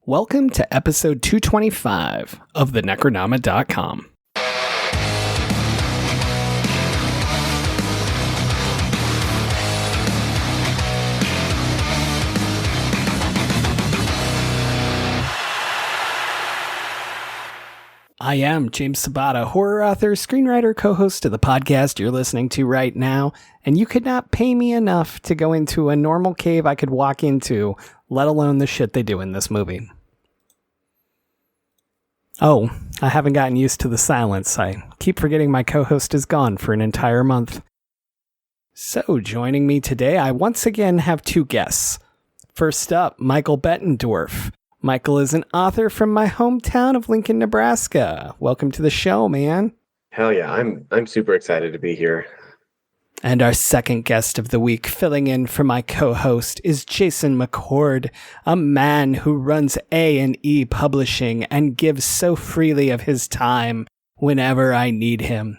Welcome to episode 225 of the Necronama.com. I am James Sabata, horror author, screenwriter, co-host of the podcast you're listening to right now, and you could not pay me enough to go into a normal cave I could walk into, let alone the shit they do in this movie. Oh, I haven't gotten used to the silence. I keep forgetting my co-host is gone for an entire month. So, joining me today, I once again have two guests. First up, Michael Bettendorf. Michael is an author from my hometown of Lincoln, Nebraska. Welcome to the show, man. Hell yeah, I'm super excited to be here. And our second guest of the week, filling in for my co-host, is Jason McCord, a man who runs A&E Publishing and gives so freely of his time whenever I need him.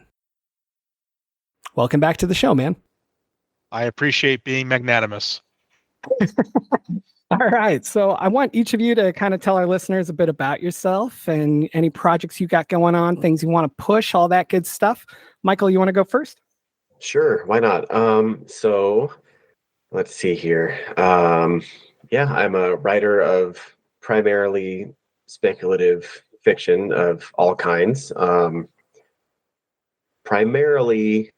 Welcome back to the show, man. I appreciate being magnanimous. All right, so I want each of you to kind of tell our listeners a bit about yourself and any projects you got going on, things you want to push, all that good stuff. Michael, you want to go first? Sure, why not? So let's see here. Yeah, I'm a writer of primarily speculative fiction of all kinds. Primarily,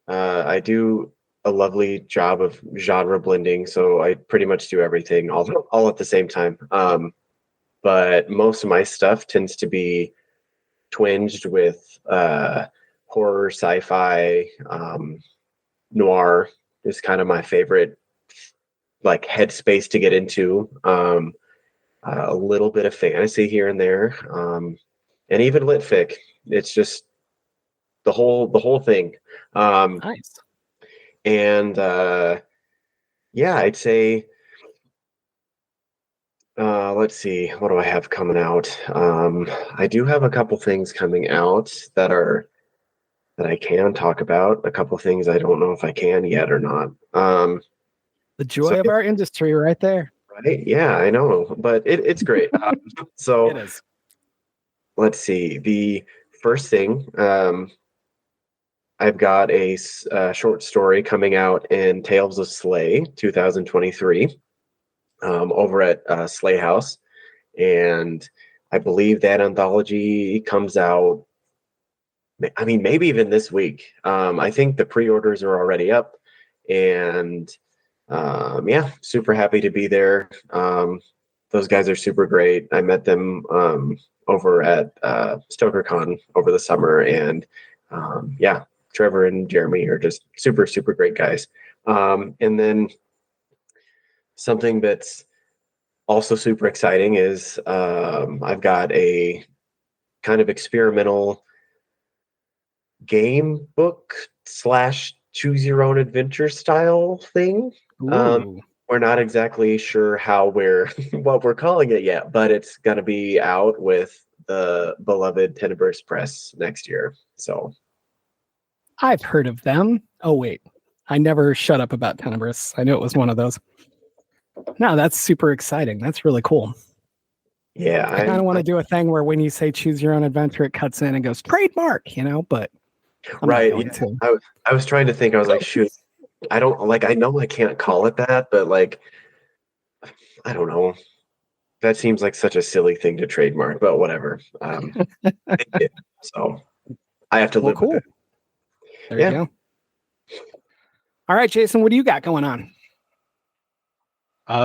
I do a lovely job of genre blending, so I pretty much do everything all at the same time. But most of my stuff tends to be twinged with horror, sci-fi, noir is kind of my favorite like headspace to get into. A little bit of fantasy here and there, and even lit fic. It's just the whole thing. Nice. And yeah, I'd say let's see, what do I have coming out? I do have a couple things coming out that I can talk about. A couple things I don't know if I can yet or not. The joy of our industry right there. Right? Yeah, I know, but it's great. So It is. Let's see. The first thing, I've got a short story coming out in Tales of Slay 2023 over at Slay House. And I believe that anthology comes out, I mean, maybe even this week. I think the pre-orders are already up. And yeah, super happy to be there. Those guys are super great. I met them over at StokerCon over the summer. And yeah, Trevor and Jeremy are just super, super great guys. And then something that's also super exciting is I've got a kind of experimental game book / choose your own adventure style thing. We're not exactly sure what we're calling it yet, but it's going to be out with the beloved Tenebris Press next year. So I've heard of them. Oh, wait. I never shut up about Tenebris. I knew it was one of those. No, that's super exciting. That's really cool. Yeah. I kind of want to do a thing where when you say choose your own adventure, it cuts in and goes trademark, but I'm right. not going to. I was trying to think, I was like, shoot, I don't I know I can't call it that, but like, I don't know. That seems like such a silly thing to trademark, but whatever. So I have to live with it. There you go. All right, Jason, what do you got going on?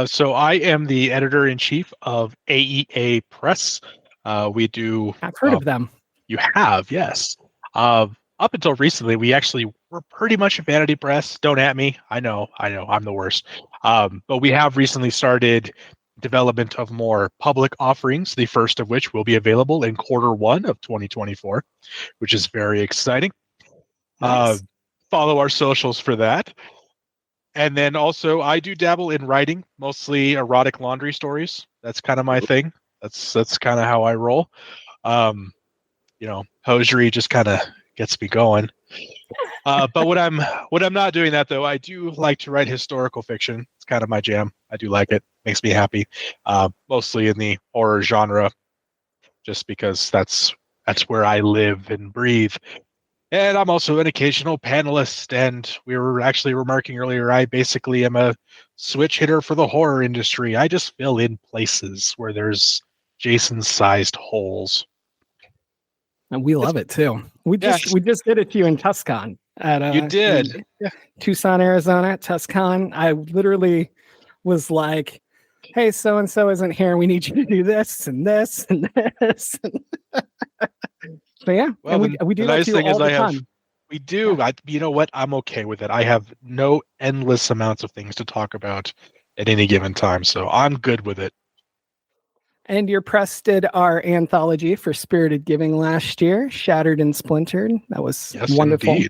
So I am the editor-in-chief of AEA Press. We do... I've heard of them. You have, yes. Up until recently, we actually were pretty much a vanity press. Don't at me. I know, I'm the worst. But we have recently started development of more public offerings, the first of which will be available in Q1 of 2024, which is very exciting. Nice. Follow our socials for that. And then also, I do dabble in writing, mostly erotic laundry stories. That's kind of my thing. That's kind of how I roll. Hosiery just kind of gets me going. But when I'm not doing that though, I do like to write historical fiction. It's kind of my jam. I do like it. Makes me happy. Mostly in the horror genre, just because that's where I live and breathe. And I'm also an occasional panelist. And we were actually remarking earlier, I basically am a switch hitter for the horror industry. I just fill in places where there's Jason-sized holes. And we love it too. We just did it to you in Tucson you did. In Tucson, Arizona, Tucson. I literally was like, "Hey, so and so isn't here. We need you to do this and this and this." So yeah, well, and we do that to you all the time. We do. Yeah. You know what? I'm okay with it. I have no endless amounts of things to talk about at any given time, so I'm good with it. And your press did our anthology for Spirited Giving last year, Shattered and Splintered. That was wonderful. Indeed.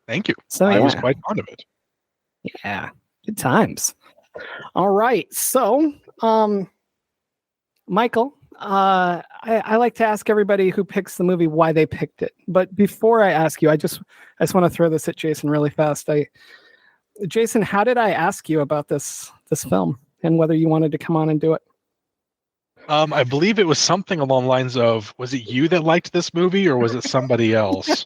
Thank you. So I was quite fond of it. Yeah, good times. All right. So, Michael, I like to ask everybody who picks the movie why they picked it. But before I ask you, I just want to throw this at Jason really fast. Jason, how did I ask you about this film and whether you wanted to come on and do it? I believe it was something along the lines of, was it you that liked this movie or was it somebody else?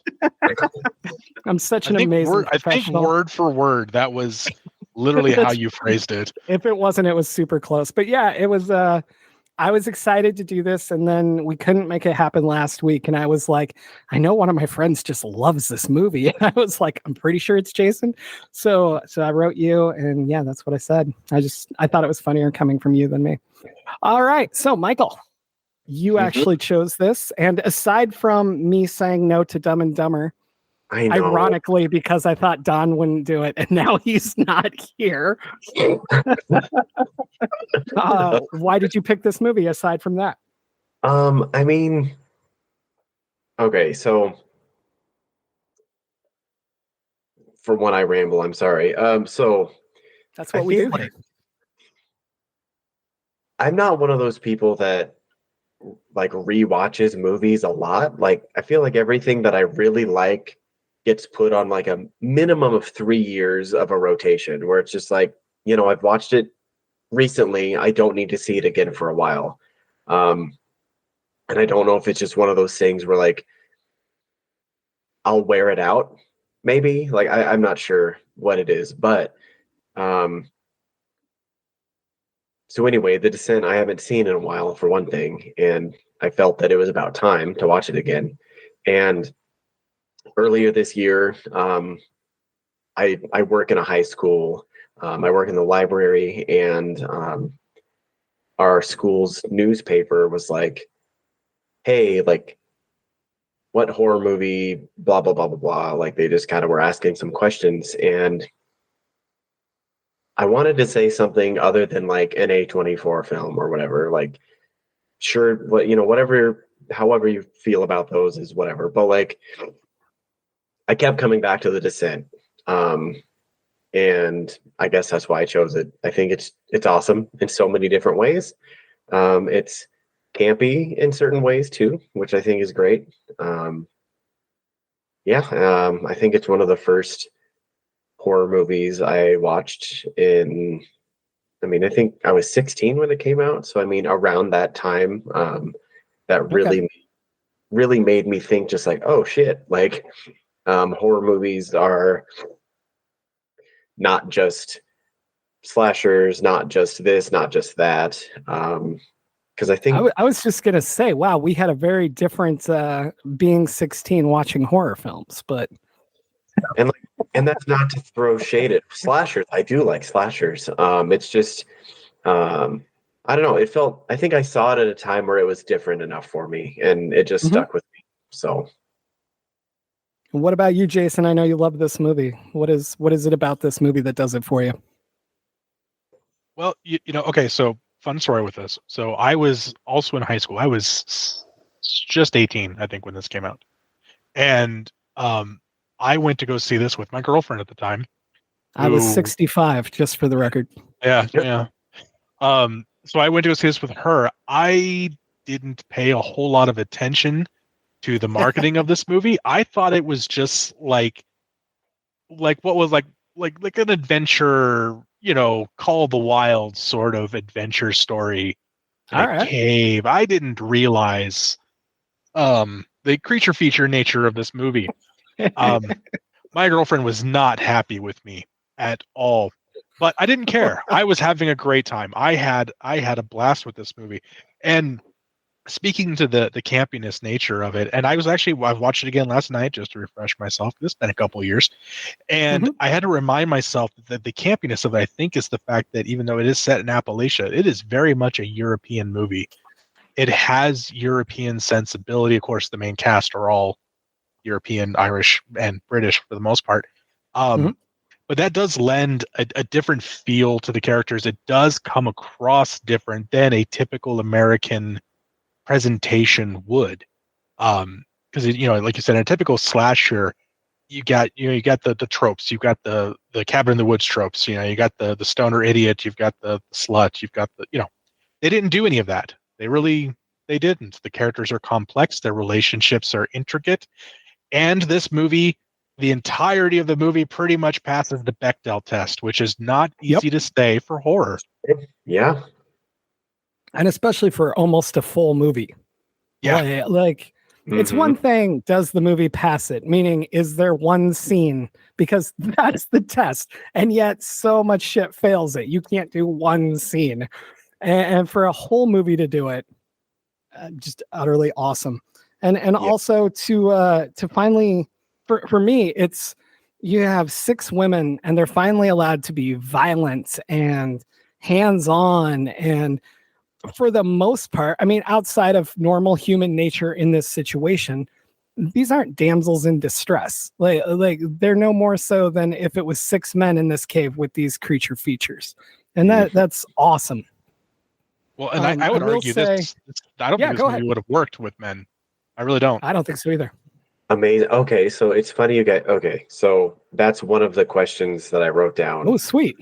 I'm such an amazing professional. I think word for word, that was literally how you phrased it. If it wasn't, it was super close. But yeah, it was, I was excited to do this, and then we couldn't make it happen last week. And I was like, I know one of my friends just loves this movie. And I was like, I'm pretty sure it's Jason. So I wrote you, and yeah, that's what I said. I thought it was funnier coming from you than me. All right. So Michael, you actually chose this. And aside from me saying no to Dumb and Dumber, ironically, because I thought Don wouldn't do it, and now he's not here. Why did you pick this movie aside from that? I mean, okay, so for one, I ramble. I'm sorry. So that's what we do. I'm not one of those people that like rewatches movies a lot. Like, I feel like everything that I really like gets put on like a minimum of 3 years of a rotation, where it's just like, I've watched it recently. I don't need to see it again for a while. And I don't know if it's just one of those things where like I'll wear it out, maybe. Like I'm not sure what it is, but so anyway, The Descent I haven't seen in a while, for one thing, and I felt that it was about time to watch it again. And earlier this year, I work in a high school. I work in the library, and our school's newspaper was like, hey, like, what horror movie, blah, blah, blah, blah, blah. Like, they just kind of were asking some questions. And I wanted to say something other than like an A24 film or whatever. Like, sure, whatever, however you feel about those is whatever. But like, I kept coming back to The Descent. And I guess that's why I chose it. I think it's awesome in so many different ways. It's campy in certain ways too, which I think is great. I think it's one of the first horror movies I watched I think I was 16 when it came out. So, I mean, around that time, that really made me think just like, oh shit, like, horror movies are not just slashers, not just this, not just that. Because I think I was just gonna say, wow, we had a very different being 16 watching horror films, but and that's not to throw shade at slashers. I do like slashers. It's just I don't know. I think I saw it at a time where it was different enough for me, and it just stuck with me. So. What about you, Jason? I know you love this movie. What is it about this movie that does it for you? Well, okay, so fun story with this. So I was also in high school. I was just 18, I think, when this came out. And I went to go see this with my girlfriend at the time. I was 65, just for the record. Yeah. So I went to go see this with her. I didn't pay a whole lot of attention to the marketing of this movie. I thought it was just like what was like an adventure, Call of the Wild sort of adventure story in All a right. cave. I didn't realize the creature feature nature of this movie. My girlfriend was not happy with me at all, but I didn't care. I was having a great time. I had a blast with this movie. And speaking to the campiness nature of it, and I watched it again last night just to refresh myself. It's been a couple years, and Mhm. I had to remind myself that the campiness of it, I think, is the fact that even though it is set in Appalachia, it is very much a European movie. It has European sensibility. Of course, the main cast are all European, Irish, and British for the most part. Mhm. But that does lend a different feel to the characters. It does come across different than a typical American presentation would. Because like you said, in a typical slasher, you got the tropes. You've got the cabin in the woods tropes. You got the stoner idiot. You've got the slut. You've got they didn't do any of that. They didn't. The characters are complex. Their relationships are intricate. And this movie, the entirety of the movie pretty much passes the Bechdel test, which is not Yep. easy to say for horror. Yeah. And especially for almost a full movie. Yeah. Like it's Mhm. one thing, does the movie pass it? Meaning, is there one scene? Because that's the test. And yet so much shit fails it. You can't do one scene. And for a whole movie to do it, just utterly awesome. And Yep. also to finally, for me, it's, you have 6 women and they're finally allowed to be violent and hands-on, and for the most part, I mean, outside of normal human nature in this situation, these aren't damsels in distress. Like they're no more so than if it was 6 men in this cave with these creature features. And that's awesome. Well, and I would argue this. I don't think this movie would have worked with men. I really don't. I don't think so either. Amazing. Okay, so it's funny you get. Okay, so that's one of the questions that I wrote down. Oh, sweet.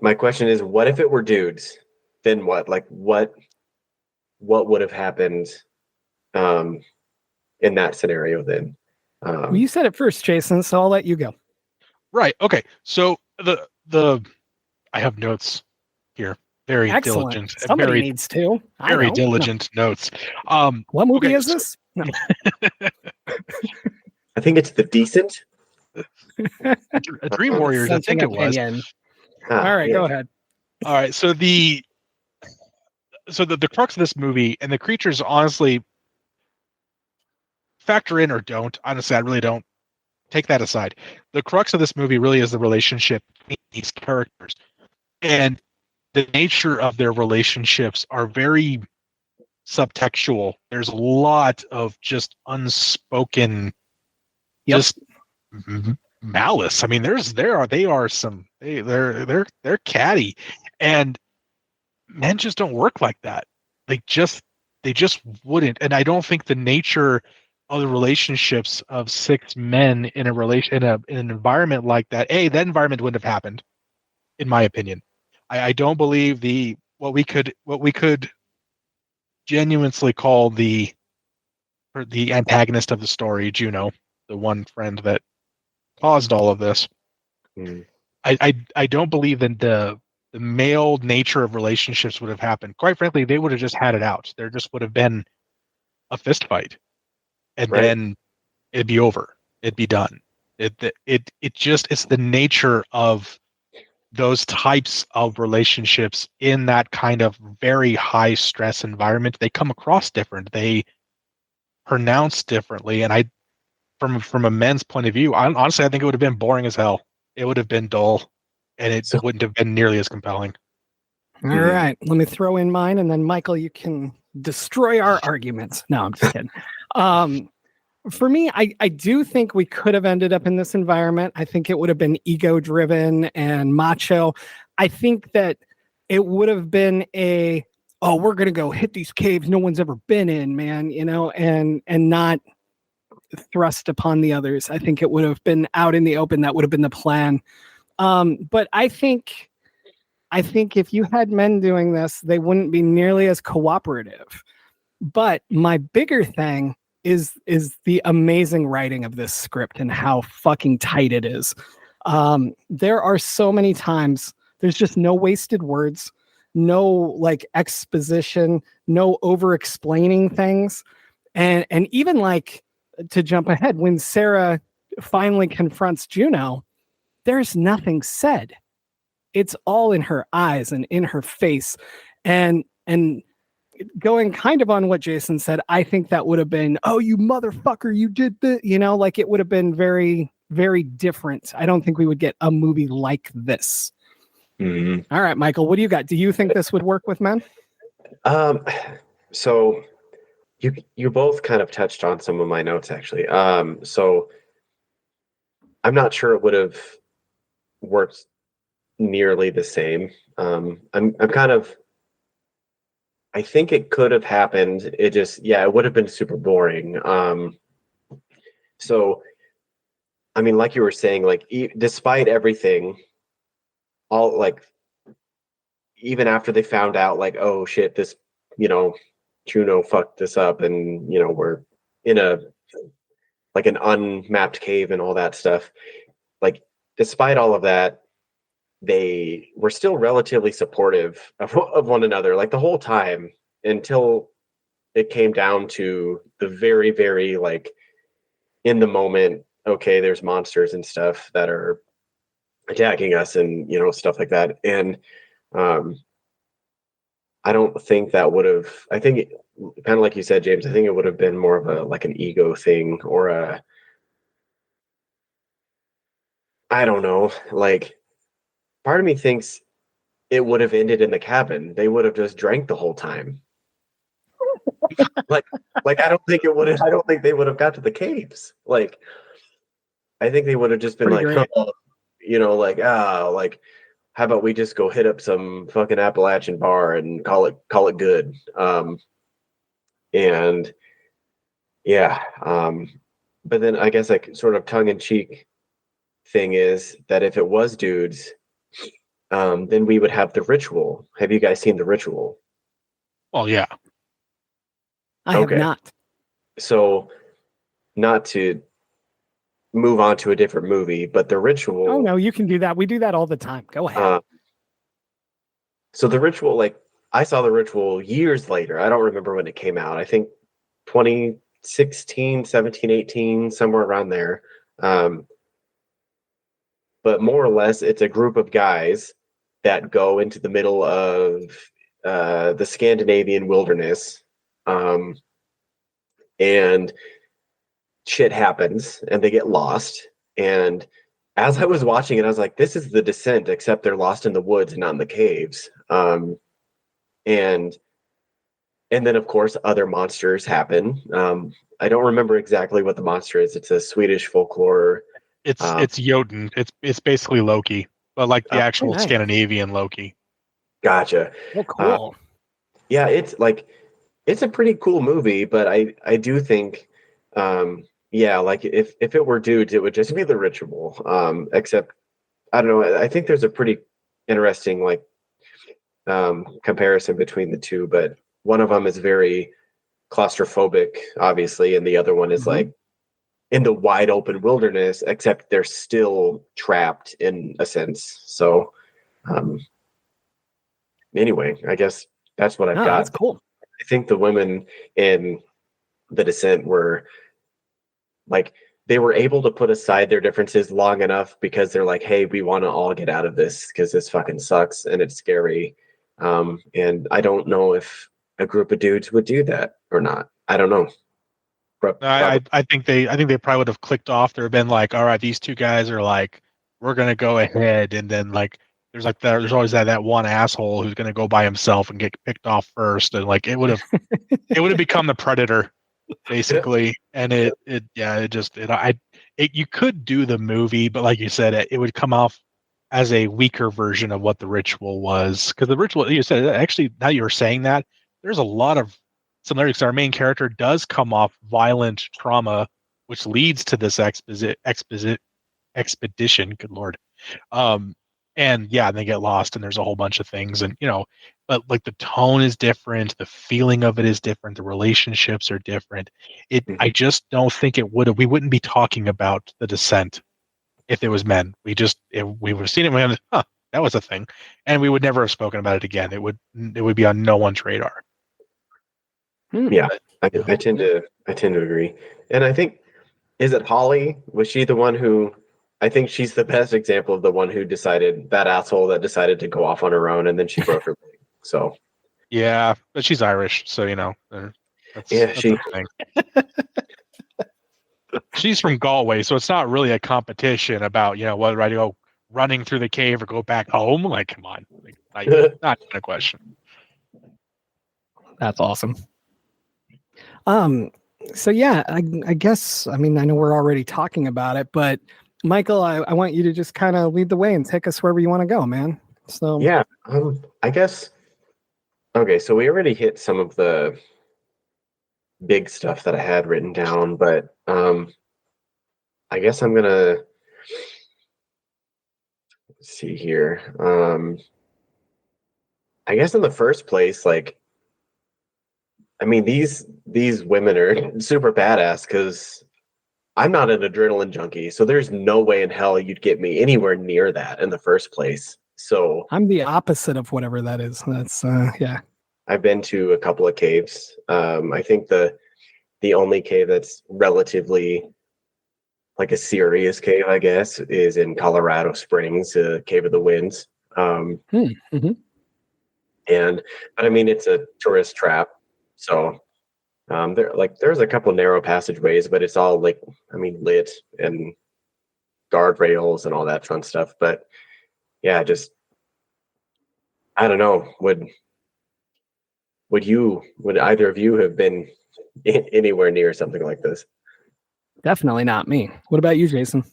My question is, what if it were dudes? Then what? Like what would have happened in that scenario then? Well, you said it first, Jason, so I'll let you go. Right. Okay. So the I have notes here. Very Excellent. diligent. Somebody needs to. Very diligent notes. What movie is this? No. I think it's The Decent. Dream Warriors, I think it was. All right, go ahead. All right. So the crux of this movie, and the creatures honestly factor in or don't. Honestly, I really don't. Take that aside. The crux of this movie really is the relationship between these characters. And the nature of their relationships are very subtextual. There's a lot of just unspoken, just malice. I mean, they're catty, and men just don't work like that. They just wouldn't. And I don't think the nature of the relationships of 6 men in an environment like that, that environment wouldn't have happened, in my opinion. I don't believe what we could genuinely call the antagonist of the story, Juno, the one friend that caused all of this. I don't believe that the male nature of relationships would have happened. Quite frankly, they would have just had it out. There just would have been a fist fight, and then it'd be over. It'd be done. It's the nature of those types of relationships in that kind of very high stress environment. They come across different. They pronounce differently. And from a men's point of view, honestly, I think it would have been boring as hell. It would have been dull, and it wouldn't have been nearly as compelling. All right, let me throw in mine, and then Michael, you can destroy our arguments. No, I'm just kidding. For me, I do think we could have ended up in this environment. I think it would have been ego-driven and macho. I think that it would have been we're going to go hit these caves no one's ever been in, man, and not thrust upon the others. I think it would have been out in the open. That would have been the plan. But I think if you had men doing this, they wouldn't be nearly as cooperative. But my bigger thing is the amazing writing of this script and how fucking tight it is. There are so many times there's just no wasted words, no like exposition, no over explaining things. And even like, to jump ahead, when Sarah finally confronts Juno, there's nothing said. It's all in her eyes and in her face. And going kind of on what Jason said, I think that would have been, oh, you motherfucker, you did the, like it would have been very, very different. I don't think we would get a movie like this. Mm-hmm. All right, Michael, what do you got? Do you think this would work with men? So you both kind of touched on some of my notes, actually. So I'm not sure it would have worked nearly the same. I'm kind of, I think it could have happened. It just, it would have been super boring. So, I mean, like you were saying, like, despite everything, all like, even after they found out, like, oh shit, this, Juno fucked this up, and we're in an unmapped cave and all that stuff. Like, despite all of that, they were still relatively supportive of one another, like the whole time, until it came down to the very, very, like, in the moment, okay, there's monsters and stuff that are attacking us, and stuff like that. And I don't think that would have, I think kind of like you said, James, I think it would have been more of a, like, an ego thing, or I don't know, like, part of me thinks it would have ended in the cabin. They would have just drank the whole time. like I don't think they would have got to the caves. Like, I think they would have just been Pretty like, great. like, how about we just go hit up some fucking Appalachian bar and call it good. And yeah. But then I guess, like, sort of tongue in cheek thing is that if it was dudes, then we would have The Ritual. Have you guys seen The Ritual? Well, yeah. I have not. So, not to move on to a different movie, but The Ritual. Oh no, you can do that. We do that all the time. Go ahead. So The Ritual, like, I saw The Ritual years later. I don't remember when it came out. I think 2016, 17, 18, somewhere around there. But more or less, it's a group of guys that go into the middle of the Scandinavian wilderness, and shit happens, and they get lost. And as I was watching it, I was like, "This is The Descent, except they're lost in the woods and not in the caves." And then, of course, other monsters happen. I don't remember exactly what the monster is. It's a Swedish folklore. It's Jotun. It's basically Loki, but like the actual nice. Scandinavian Loki. Gotcha. Oh, cool. Yeah, it's a pretty cool movie, but I do think, like, if it were dudes, it would just be The Ritual. Except, I don't know. I think there's a pretty interesting, like, comparison between the two, but one of them is very claustrophobic, obviously, and the other one is like in the wide open wilderness, except they're still trapped in a sense. So, anyway, I guess that's what I've got. That's cool. I think the women in The Descent were, like, they were able to put aside their differences long enough because they're like, hey, we want to all get out of this because this fucking sucks and it's scary. And I don't know if a group of dudes would do that or not. I don't know. I think they probably would have clicked off. There have been like, all right, these two guys are like, we're gonna go ahead, and then like there's always that one asshole who's gonna go by himself and get picked off first, and like it would have become the Predator basically. And you could do the movie, but like you said, it would come off as a weaker version of what The Ritual was, because The Ritual, you said, actually, now you were saying that, there's a lot of similarities. Our main character does come off violent trauma, which leads to this expedition. Good Lord. And yeah, they get lost and there's a whole bunch of things and but like the tone is different, the feeling of it is different, the relationships are different. I just don't think we wouldn't be talking about The Descent if it was men. We would have seen it and we went, huh, that was a thing. And we would never have spoken about it again. It would be on no one's radar. Yeah, I tend to agree. And I think, is it Holly? Was she the one who? I think she's the best example of the one who decided, that asshole that decided to go off on her own, and then she broke her leg. So yeah, but she's Irish, so that's yeah, her thing. She's from Galway, so it's not really a competition about whether I go running through the cave or go back home. Like, come on, not a question. That's awesome. So yeah, I guess, I mean, I know we're already talking about it, but Michael, I want you to just kind of lead the way and take us wherever you want to go, man. So yeah, I guess. Okay, so we already hit some of the big stuff that I had written down, but I guess I'm gonna see here. I guess in the first place, like, I mean, these women are super badass because I'm not an adrenaline junkie, so there's no way in hell you'd get me anywhere near that in the first place. So I'm the opposite of whatever that is. That's yeah. I've been to a couple of caves. I think the only cave that's relatively like a serious cave, I guess, is in Colorado Springs, Cave of the Winds. And but I mean, it's a tourist trap, so there's a couple narrow passageways, but it's all like, I mean, lit and guardrails and all that fun stuff. But yeah, just I don't know. Would either of you have been anywhere near something like this? Definitely not me. What about you, Jason?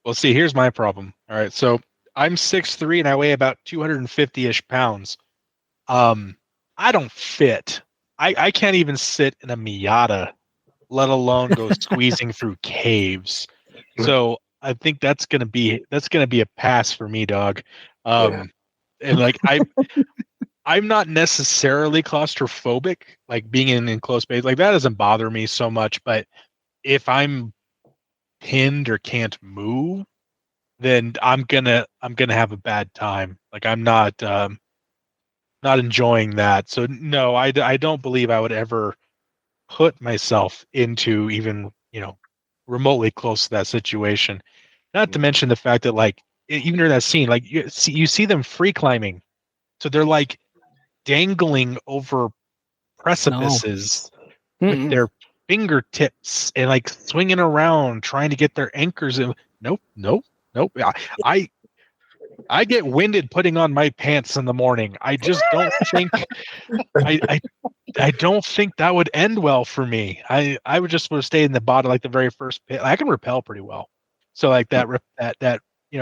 Well, see, here's my problem. All right, so I'm 6'3" and I weigh about 250-ish pounds. I don't fit. I can't even sit in a Miata, let alone go squeezing through caves. So I think that's gonna be a pass for me, dog. And like I'm not necessarily claustrophobic, like being in close space, like that doesn't bother me so much. But if I'm pinned or can't move, then I'm gonna have a bad time. Like I'm not enjoying that. So no, I don't believe I would ever put myself into even remotely close to that situation. Not to mention the fact that like even during that scene, like you see them free climbing, so they're like dangling over precipices with their fingertips and like swinging around trying to get their anchors in. Nope. I get winded putting on my pants in the morning. I just don't think I don't think that would end well for me. I would just want to stay in the bottom, like the very first pit. I can rappel pretty well, so like that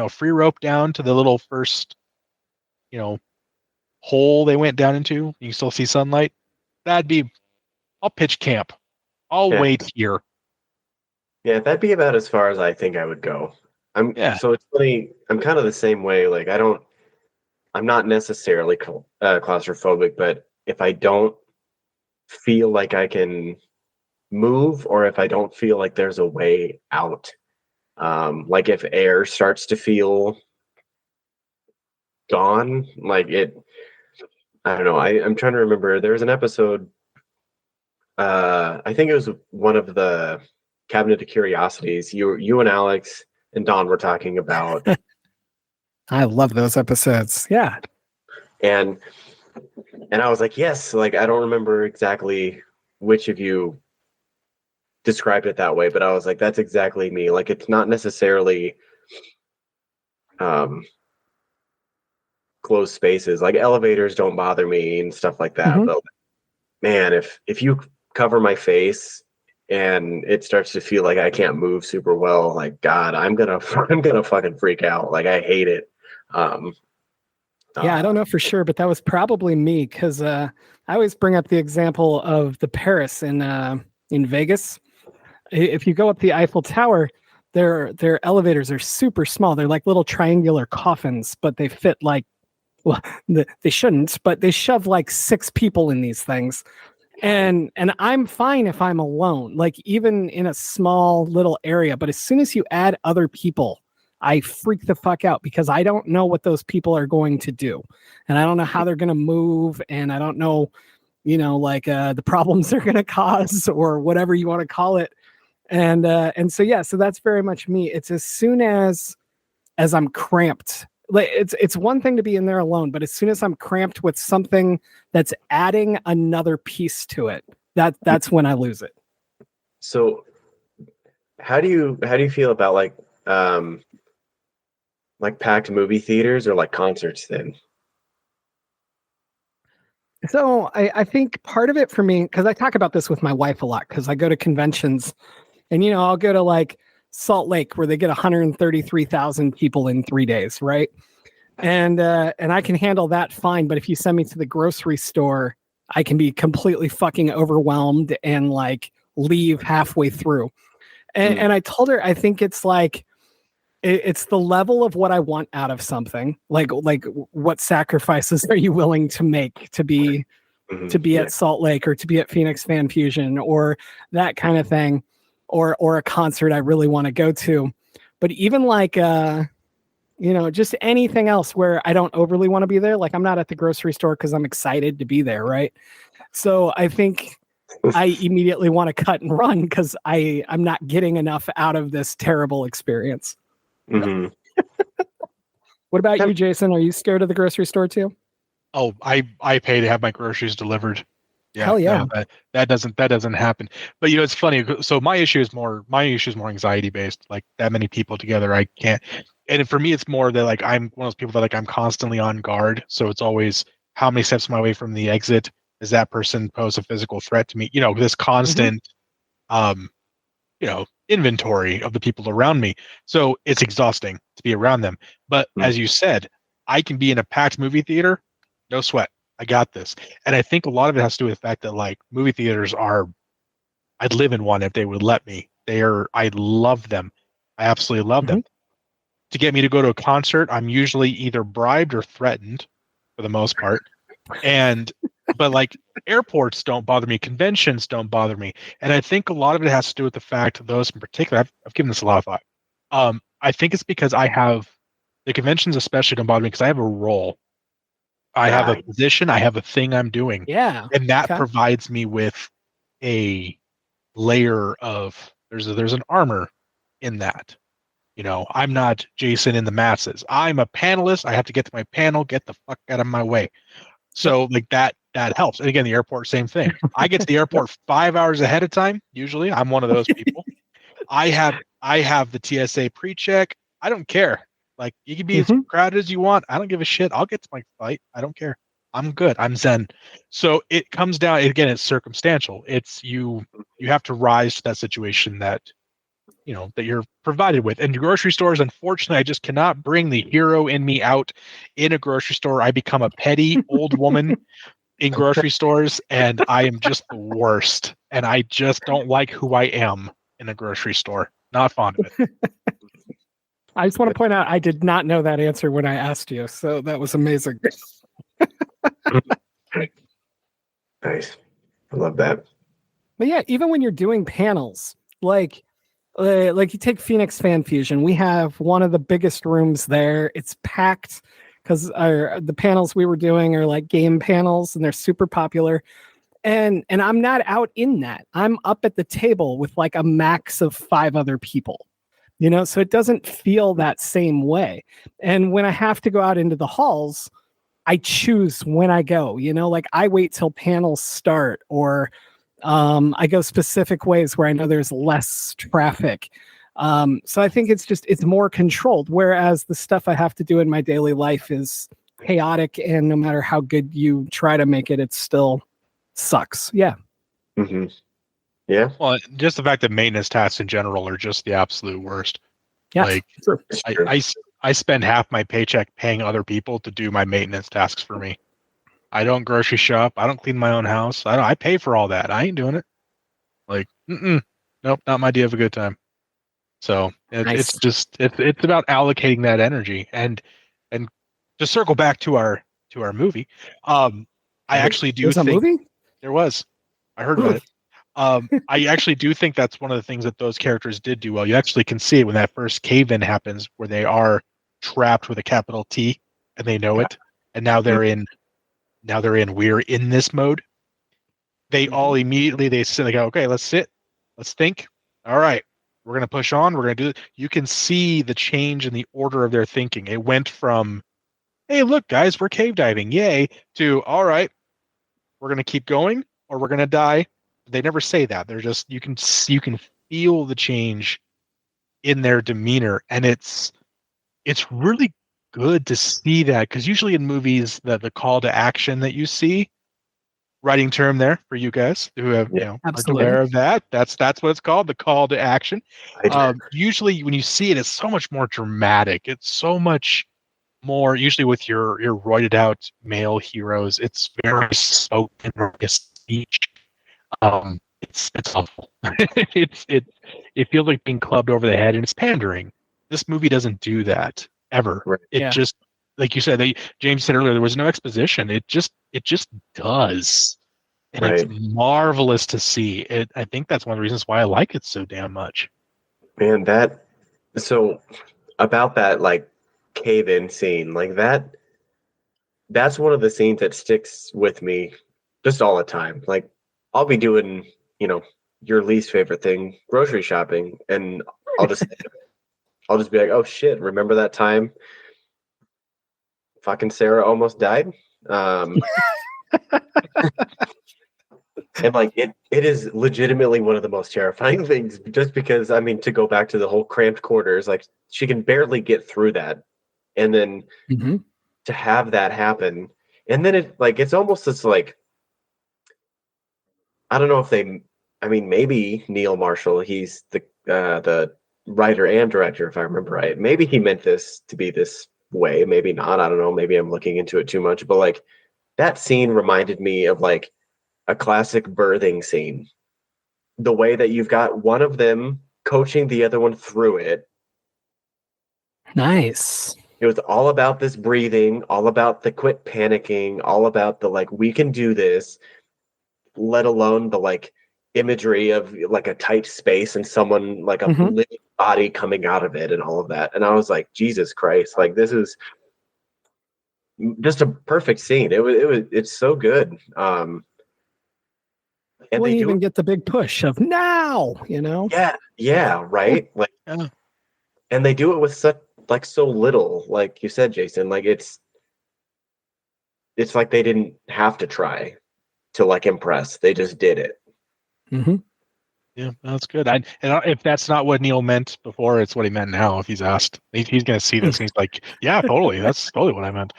free rope down to the little first hole they went down into. You can still see sunlight. I'll pitch camp. I'll wait here. Yeah, that'd be about as far as I think I would go. So it's funny. I'm kind of the same way. Like I'm not necessarily claustrophobic, but if I don't feel like I can move, or if I don't feel like there's a way out, like if air starts to feel gone, like it, I don't know. I'm trying to remember. There was an episode. I think it was one of the Cabinet of Curiosities. You and Alex and Don were talking about. I love those episodes. Yeah. And I was like, yes, like I don't remember exactly which of you described it that way, but I was like, that's exactly me. Like it's not necessarily closed spaces. Like elevators don't bother me and stuff like that. But man, if you cover my face and it starts to feel like I can't move super well, like God, I'm gonna fucking freak out. Like I hate it. Yeah, I don't know for sure, but that was probably me because I always bring up the example of the Paris in Vegas. If you go up the Eiffel Tower, their elevators are super small. They're like little triangular coffins, but they fit like, well, they shouldn't, but they shove like 6 people in these things. And I'm fine if I'm alone, like even in a small little area. But as soon as you add other people, I freak the fuck out because I don't know what those people are going to do. And I don't know how they're going to move. And I don't know, like the problems they're going to cause or whatever you want to call it. And so, yeah, so that's very much me. It's as soon as I'm cramped, like it's one thing to be in there alone, but as soon as I'm cramped with something that's adding another piece to it, that's when I lose it. So how do you feel about like packed movie theaters or like concerts then? So I think part of it for me, because I talk about this with my wife a lot, because I go to conventions and, I'll go to like Salt Lake where they get 133,000 people in 3 days, right? And I can handle that fine. But if you send me to the grocery store, I can be completely fucking overwhelmed and like leave halfway through. And I told her, I think it's like, it's the level of what I want out of something. Like what sacrifices are you willing to make to be at Salt Lake or to be at Phoenix Fan Fusion or that kind of thing, or a concert I really want to go to. But even like just anything else where I don't overly want to be there. Like I'm not at the grocery store because I'm excited to be there, right? So I think I immediately want to cut and run because I'm not getting enough out of this terrible experience. Mm-hmm. What about you, Jason? Are you scared of the grocery store too? Oh, I pay to have my groceries delivered. Yeah, hell yeah. No, that doesn't happen. But it's funny. So my issue is more anxiety based. Like that many people together, I can't. And for me, it's more that like I'm one of those people that like I'm constantly on guard. So it's always how many steps am I away from the exit? Does that person pose a physical threat to me? This constant, inventory of the people around me. So it's exhausting to be around them. But as you said, I can be in a packed movie theater, no sweat. I got this. And I think a lot of it has to do with the fact that like movie theaters I'd live in one if they would let me. I love them. I absolutely love them. To get me to go to a concert, I'm usually either bribed or threatened for the most part. But like airports don't bother me, conventions don't bother me. And I think a lot of it has to do with the fact that those in particular, I've given this a lot of thought. I think it's because the conventions especially don't bother me because I have a role. I have a position, I have a thing I'm doing. Yeah. And that provides me with a layer of there's an armor in that. I'm not Jason in the masses. I'm a panelist. I have to get to my panel, get the fuck out of my way. So like that helps. And again, the airport, same thing. I get to the airport 5 hours ahead of time. Usually I'm one of those people. I have the TSA pre-check. I don't care. Like you can be as crowded as you want. I don't give a shit. I'll get to my flight. I don't care. I'm good. I'm zen. So it comes down again, it's circumstantial. It's you have to rise to that situation that that you're provided with. And grocery stores, unfortunately, I just cannot bring the hero in me out in a grocery store. I become a petty old woman in grocery stores, and I am just the worst. And I just don't like who I am in a grocery store. Not fond of it. I just want to point out, I did not know that answer when I asked you, so that was amazing. Nice. I love that. But yeah, even when you're doing panels, like you take Phoenix Fan Fusion, we have one of the biggest rooms there. It's packed because the panels we were doing are like game panels and they're super popular. And I'm not out in that. I'm up at the table with like a max of 5 other people. So it doesn't feel that same way. And when I have to go out into the halls, I choose when I go, like I wait till panels start or I go specific ways where I know there's less traffic. So I think it's more controlled, whereas the stuff I have to do in my daily life is chaotic. And no matter how good you try to make it, it still sucks. Yeah. Mm-hmm. Yeah. Well, just the fact that maintenance tasks in general are just the absolute worst. Yes, like true. I spend half my paycheck paying other people to do my maintenance tasks for me. I don't grocery shop. I don't clean my own house. I pay for all that. I ain't doing it. Like, nope, not my idea of a good time. So Nice. it's about allocating that energy and to circle back to our movie. I actually do There's a think movie? there was. I heard about it. I actually do think that's one of the things that those characters did do well. You actually can see it when that first cave-in happens, where they are trapped with a capital T, and they know it, and now they're in. We're in this mode. They all immediately they sit. They go, okay, let's sit, let's think. All right, we're gonna push on. We're gonna do it. You can see the change in the order of their thinking. It went from, hey, look, guys, we're cave diving, yay, to all right, we're gonna keep going or we're gonna die. They never say that. They're just you can feel the change in their demeanor, and it's really good to see that because usually in movies the call to action that you see, writing term there for you guys who have aren't Absolutely. aware of that, that's what it's called, the call to action. I- Usually when you see it, it's so much more dramatic. It's so much more usually with your roided out male heroes. It's very spoken like a speech. It's awful. It feels like being clubbed over the head, and it's pandering. This movie doesn't do that ever. Right. It just, like you said, James said earlier, there was no exposition. It just does, and it's Right. marvelous to see. I think that's one of the reasons why I like it so damn much. Man, so about that like cave-in scene, like that's one of the scenes that sticks with me just all the time. Like I'll be doing, your least favorite thing, grocery shopping, and I'll just I'll just be like, "Oh shit, remember that time fucking Sarah almost died?" Um and like it is legitimately one of the most terrifying things just because I mean to go back to the whole cramped quarters, like she can barely get through that. And then Mm-hmm. to have that happen, and then it's almost this like I don't know if I mean maybe Neil Marshall, he's the writer and director if I remember right. Maybe he meant this to be this way, maybe not. I don't know, maybe I'm looking into it too much, but like that scene reminded me of like a classic birthing scene. The way that you've got one of them coaching the other one through it. Nice. It was all about this breathing, all about the quit panicking, all about the like we can do this, let alone the like imagery of like a tight space and someone like a Mhm. living body coming out of it and all of that. And I was like, Jesus Christ, like this is just a perfect scene. It's so good. And We they do even it. get the big push of now, Yeah, right. Like, Yeah. and they do it with such like so little, like you said, Jason. Like it's like they didn't have to try to like impress. They just did it. Mm-hmm. Yeah, that's good. If that's not what Neil meant before, it's what he meant now. If he's asked, he's going to see this and he's like, "Yeah, totally. That's totally what I meant."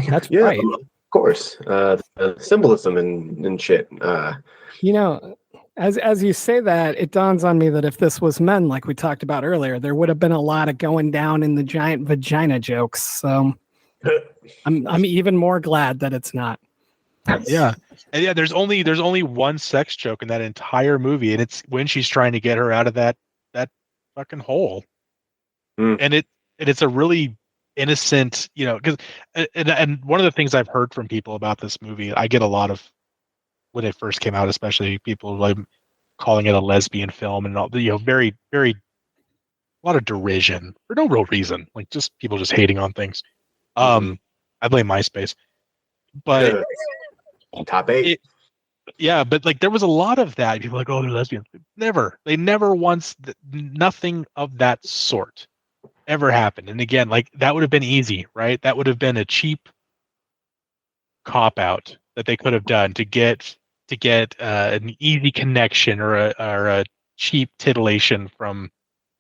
That's Yeah, right. of course. The symbolism and shit. You know, as you say that, it dawns on me that if this was men, like we talked about earlier, there would have been a lot of going down in the giant vagina jokes. So I'm even more glad that it's not. Yeah, and yeah. There's only one sex joke in that entire movie, and it's when she's trying to get her out of that fucking hole, Mm, and it's a really innocent, because and one of the things I've heard from people about this movie, I get a lot of when it first came out, especially people like calling it a lesbian film and all, very very a lot of derision for no real reason, like just people just hating on things. mhm. I blame MySpace, but Top eight. it, yeah, but like there was a lot of that. People are like, oh, they're lesbians. They never once, nothing of that sort ever happened. And again, like that would have been easy, right? That would have been a cheap cop out that they could have done to get an easy connection or a cheap titillation from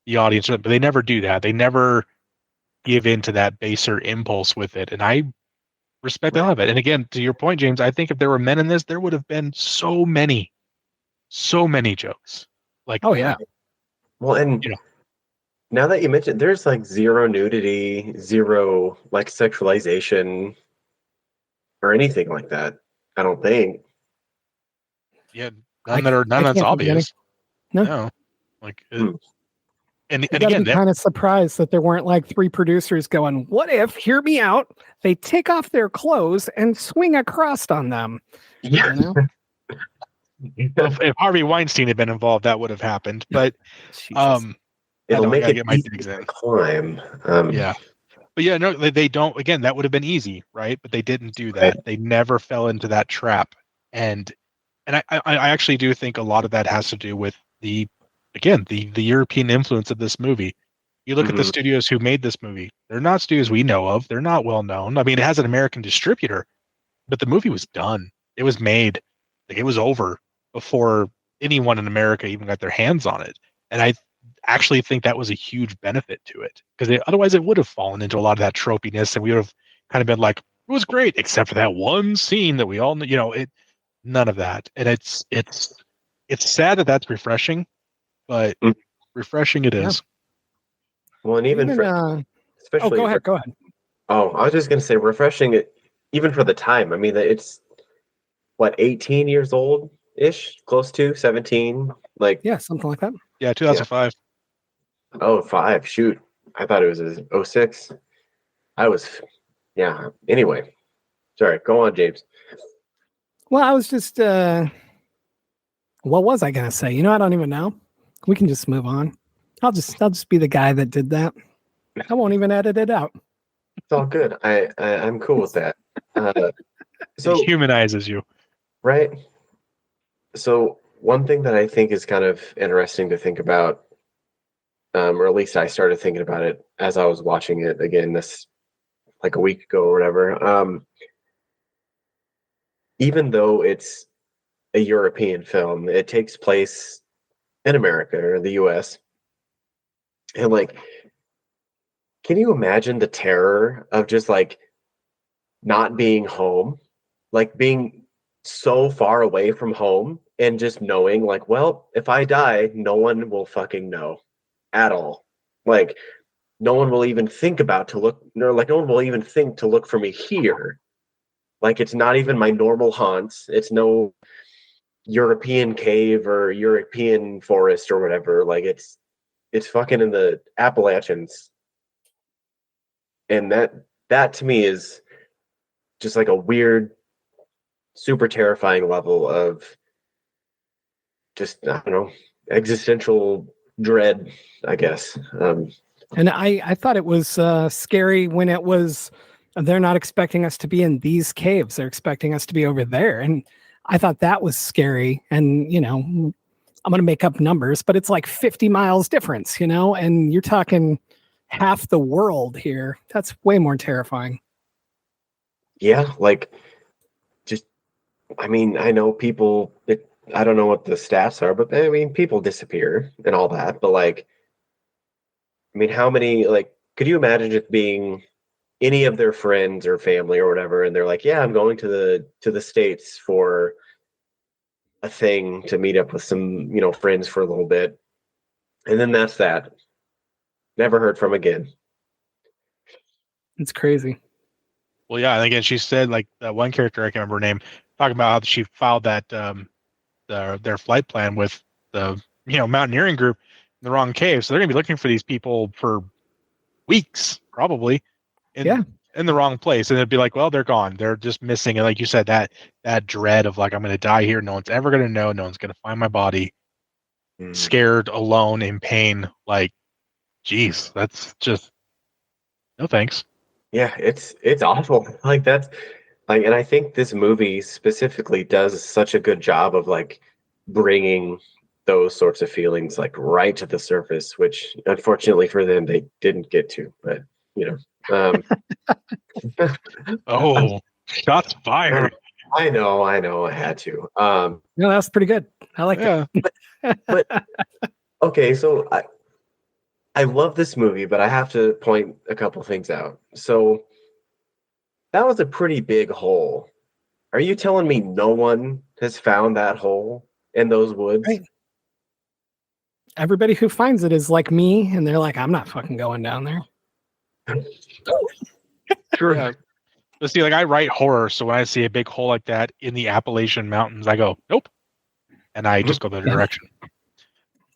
the audience. But they never do that. They never give in to that baser impulse with it. And I respect the hell of it. And again, to your point, James, I think if there were men in this, there would have been so many jokes like Oh that. yeah. Well, and You know, now that you mentioned, there's like zero nudity, zero like sexualization or anything like that. I don't think. yeah, I none can't that's think of any. obvious. No. No, like Hmm. And You got to again, be kind of surprised that there weren't like 3 producers going, what if, hear me out, they take off their clothes and swing across on them? Yeah. You know? if Harvey Weinstein had been involved, that would have happened. But Jesus. It'll I make gotta it get my easy digs to in. climb. Yeah. But yeah, no, they don't. Again, that would have been easy, right? But they didn't do Right. that. They never fell into that trap. And I actually do think a lot of that has to do with the European influence of this movie. You look at the Mhm. studios who made this movie. They're not studios we know of. They're not well known. I mean, it has an American distributor, but the movie was done. It was made. Like it was over before anyone in America even got their hands on it. And I actually think that was a huge benefit to it because otherwise it would have fallen into a lot of that tropiness, and we would have kind of been like, it was great, except for that one scene that we all, it none of that. And it's sad that that's refreshing, but Mm. refreshing it is. Well, and even for oh, especially go for, ahead. Go ahead. oh, I was just gonna say refreshing it even for the time. I mean, it's what 18 years old ish, close to 17. Like Yeah, something like that. Yeah, 2005. oh, 5. Shoot, I thought it was a 06. I was, yeah. Anyway, sorry. Go on, James. Well, I was just, what was I going to say? I don't even know. We can just move on. I'll just be the guy that did that. I won't even edit it out. It's all good. I'm cool with that. So It humanizes you. right. So one thing that I think is kind of interesting to think about, or at least I started thinking about it as I was watching it again this like a week ago or whatever. Even though it's a European film, it takes place in America or the US. And like, can you imagine the terror of just like not being home, like being so far away from home and just knowing like, well, if I die, no one will fucking know at all. Like no one will even think about to look, no, like no one will even think to look for me here. Like it's not even my normal haunts. It's no European cave or European forest or whatever. Like it's fucking in the Appalachians. And that to me is just like a weird, super terrifying level of just I don't know, existential dread, I guess. And I thought it was scary when it was, they're not expecting us to be in these caves. They're expecting us to be over there. And I thought that was scary. And, I'm going to make up numbers, but it's like 50 miles difference, and you're talking half the world here. That's way more terrifying. Yeah, like just I mean, I know people I don't know what the stats are, but I mean people disappear and all that, but like I mean how many like could you imagine just being any of their friends or family or whatever and they're like, "Yeah, I'm going to the States for a thing to meet up with some, friends for a little bit." And then that's that. Never heard from again. It's crazy. Well, yeah, and again, she said like that one character, I can't remember her name, talking about how she filed that their flight plan with the mountaineering group in the wrong cave, so they're gonna be looking for these people for weeks probably in the wrong place, and it'd be like, well, they're gone, they're just missing. And like you said, that dread of like, I'm gonna die here, no one's ever gonna know, no one's gonna find my body, scared, alone, in pain. Like, geez, that's just no thanks. Yeah, it's awful. Like that's like, and I think this movie specifically does such a good job of like bringing those sorts of feelings like right to the surface, which unfortunately for them they didn't get to. But um, Oh, shots fired. I know, I had to. No, that's pretty good. I like Yeah. it. But okay, so I love this movie, but I have to point a couple things out. So that was a pretty big hole. Are you telling me no one has found that hole in those woods? Right. Everybody who finds it is like me, and they're like, I'm not fucking going down there. Sure. Yeah. But see, like I write horror, so when I see a big hole like that in the Appalachian Mountains, I go, nope, and I just go the other direction.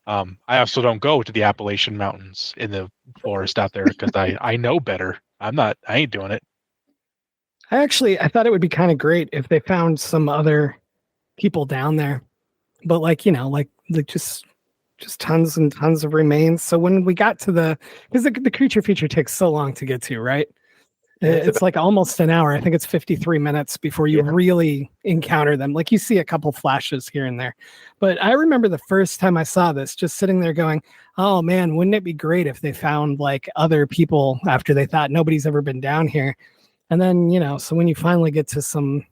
I also don't go to the Appalachian Mountains in the forest out there because I know better. I ain't doing it. I thought it would be kind of great if they found some other people down there, but like just tons and tons of remains. So when we got to because the creature feature takes so long to get to, right? It's like almost an hour. I think it's 53 minutes before you really encounter them. Like you see a couple flashes here and there. But I remember the first time I saw this, just sitting there going, oh man, wouldn't it be great if they found like other people after they thought nobody's ever been down here? And then, so when you finally get to some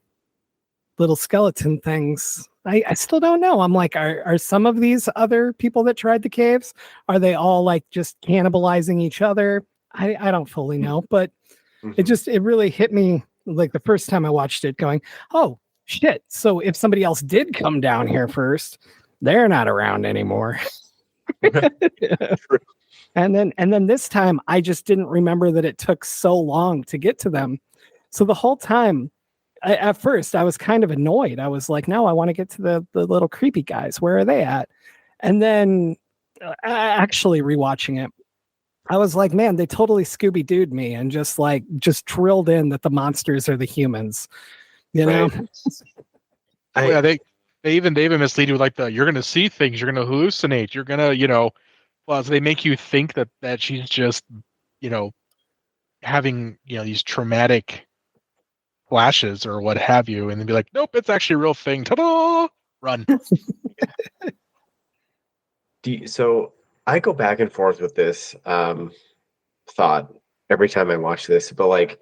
little skeleton things, I still don't know. I'm like, are some of these other people that tried the caves, are they all like just cannibalizing each other? I don't fully know, but it really hit me like the first time I watched it going, oh shit. So if somebody else did come down here first, they're not around anymore. And then this time I just didn't remember that it took so long to get to them. So the whole time, at first I was kind of annoyed. I was like, no, I want to get to the little creepy guys. Where are they at? And then actually rewatching it, I was like, man, they totally Scooby-Dooed me and just drilled in that the monsters are the humans, know? Yeah, they even mislead you with like you're gonna see things, you're gonna hallucinate, you're gonna, well, so they make you think that she's just, having, these traumatic flashes or what have you, and then be like, nope, it's actually a real thing. Ta-da! Run. So I go back and forth with this thought every time I watch this, but like,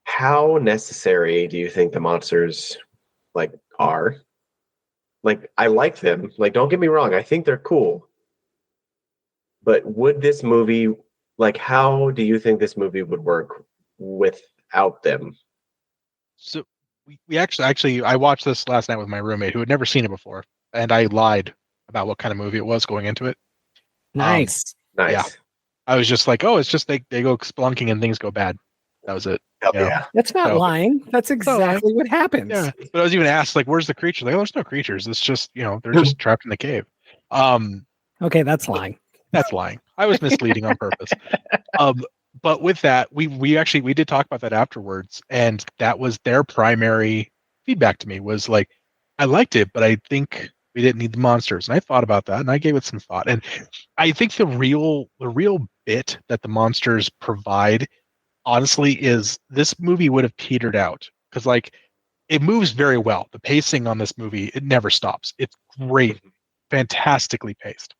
how necessary do you think the monsters like are? Like, I like them. Like, don't get me wrong, I think they're cool. But would this movie, like, how do you think this movie would work without them? So we actually I watched this last night with my roommate who had never seen it before, and I lied about what kind of movie it was going into it. Nice. Yeah. I was just like, oh, it's just they go spelunking and things go bad. That was it. Yeah. That's not lying. That's exactly what happens. Yeah. But I was even asked, like, where's the creature? Like, oh, there's no creatures. It's just, they're just trapped in the cave. Okay, that's lying. That's lying. I was misleading on purpose. But with that, we did talk about that afterwards, and that was their primary feedback to me was like, I liked it, but I think we didn't need the monsters. And I thought about that, and I gave it some thought. And I think the real bit that the monsters provide, honestly, is this movie would have petered out because like it moves very well. The pacing on this movie, it never stops. It's great, fantastically paced,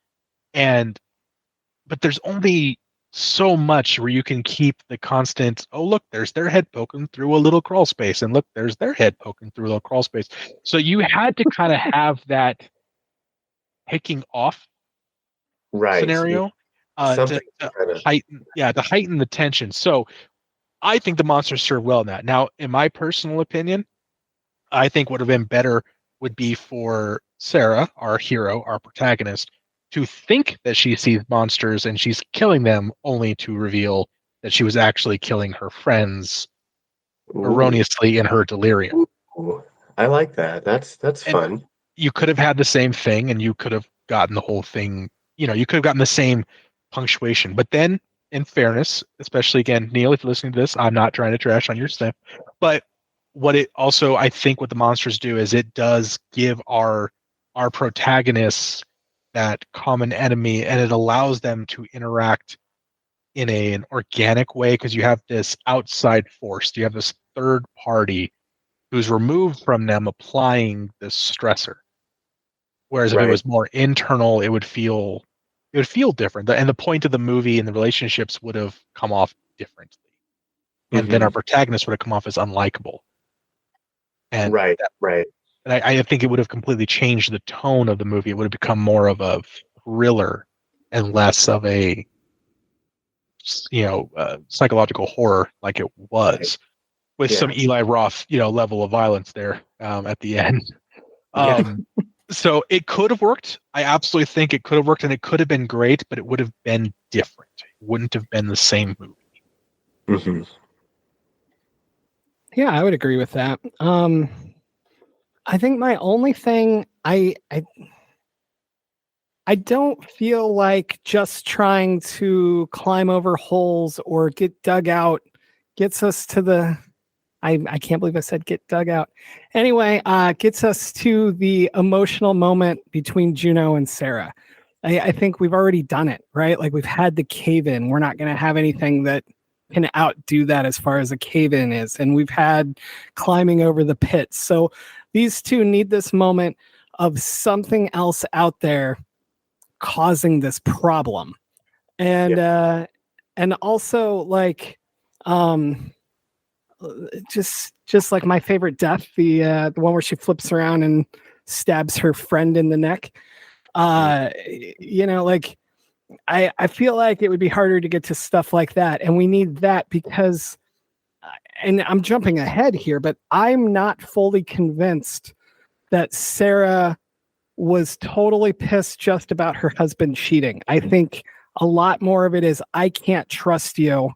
but there's only so much where you can keep the constant, oh look, there's their head poking through a little crawl space, and look, there's their head poking through a little crawl space. So you had to kind of have that picking off scenario to heighten the tension. So I think the monsters serve well in that. Now, in my personal opinion, I think what would have been better would be for Sarah, our hero, our protagonist, to think that she sees monsters and she's killing them, only to reveal that she was actually killing her friends erroneously in her delirium. Ooh. I like that. That's fun. You could have had the same thing, and you could have gotten the whole thing. You could have gotten the same punctuation. But then, in fairness, especially again, Neil, if you're listening to this, I'm not trying to trash on your stuff, but what it also, I think, what the monsters do is it does give our protagonists that common enemy, and it allows them to interact in an organic way because you have this outside force, you have this third party who's removed from them applying this stressor. Whereas if it was more internal, it would feel different, and the point of the movie and the relationships would have come off differently, and then our protagonist would have come off as unlikable. And right. And I think it would have completely changed the tone of the movie. It would have become more of a thriller and less of a, psychological horror like it was, with some Eli Roth, level of violence there at the end. So it could have worked. I absolutely think it could have worked, and it could have been great, but it would have been different. It wouldn't have been the same movie. Mm-hmm. Yeah, I would agree with that. I think my only thing I don't feel like just trying to climb over holes or get dug out gets us to the. I can't believe I said get dug out. Anyway, gets us to the emotional moment between Juno and Sarah. I think we've already done it, right? Like we've had the cave in. We're not going to have anything that can outdo that as far as a cave in is. And we've had climbing over the pit. So these two need this moment of something else out there causing this problem. And also like just like my favorite death, the one where she flips around and stabs her friend in the neck. Like I feel like it would be harder to get to stuff like that, and we need that because, and I'm jumping ahead here, but I'm not fully convinced that Sarah was totally pissed just about her husband cheating. I think a lot more of it is I can't trust you,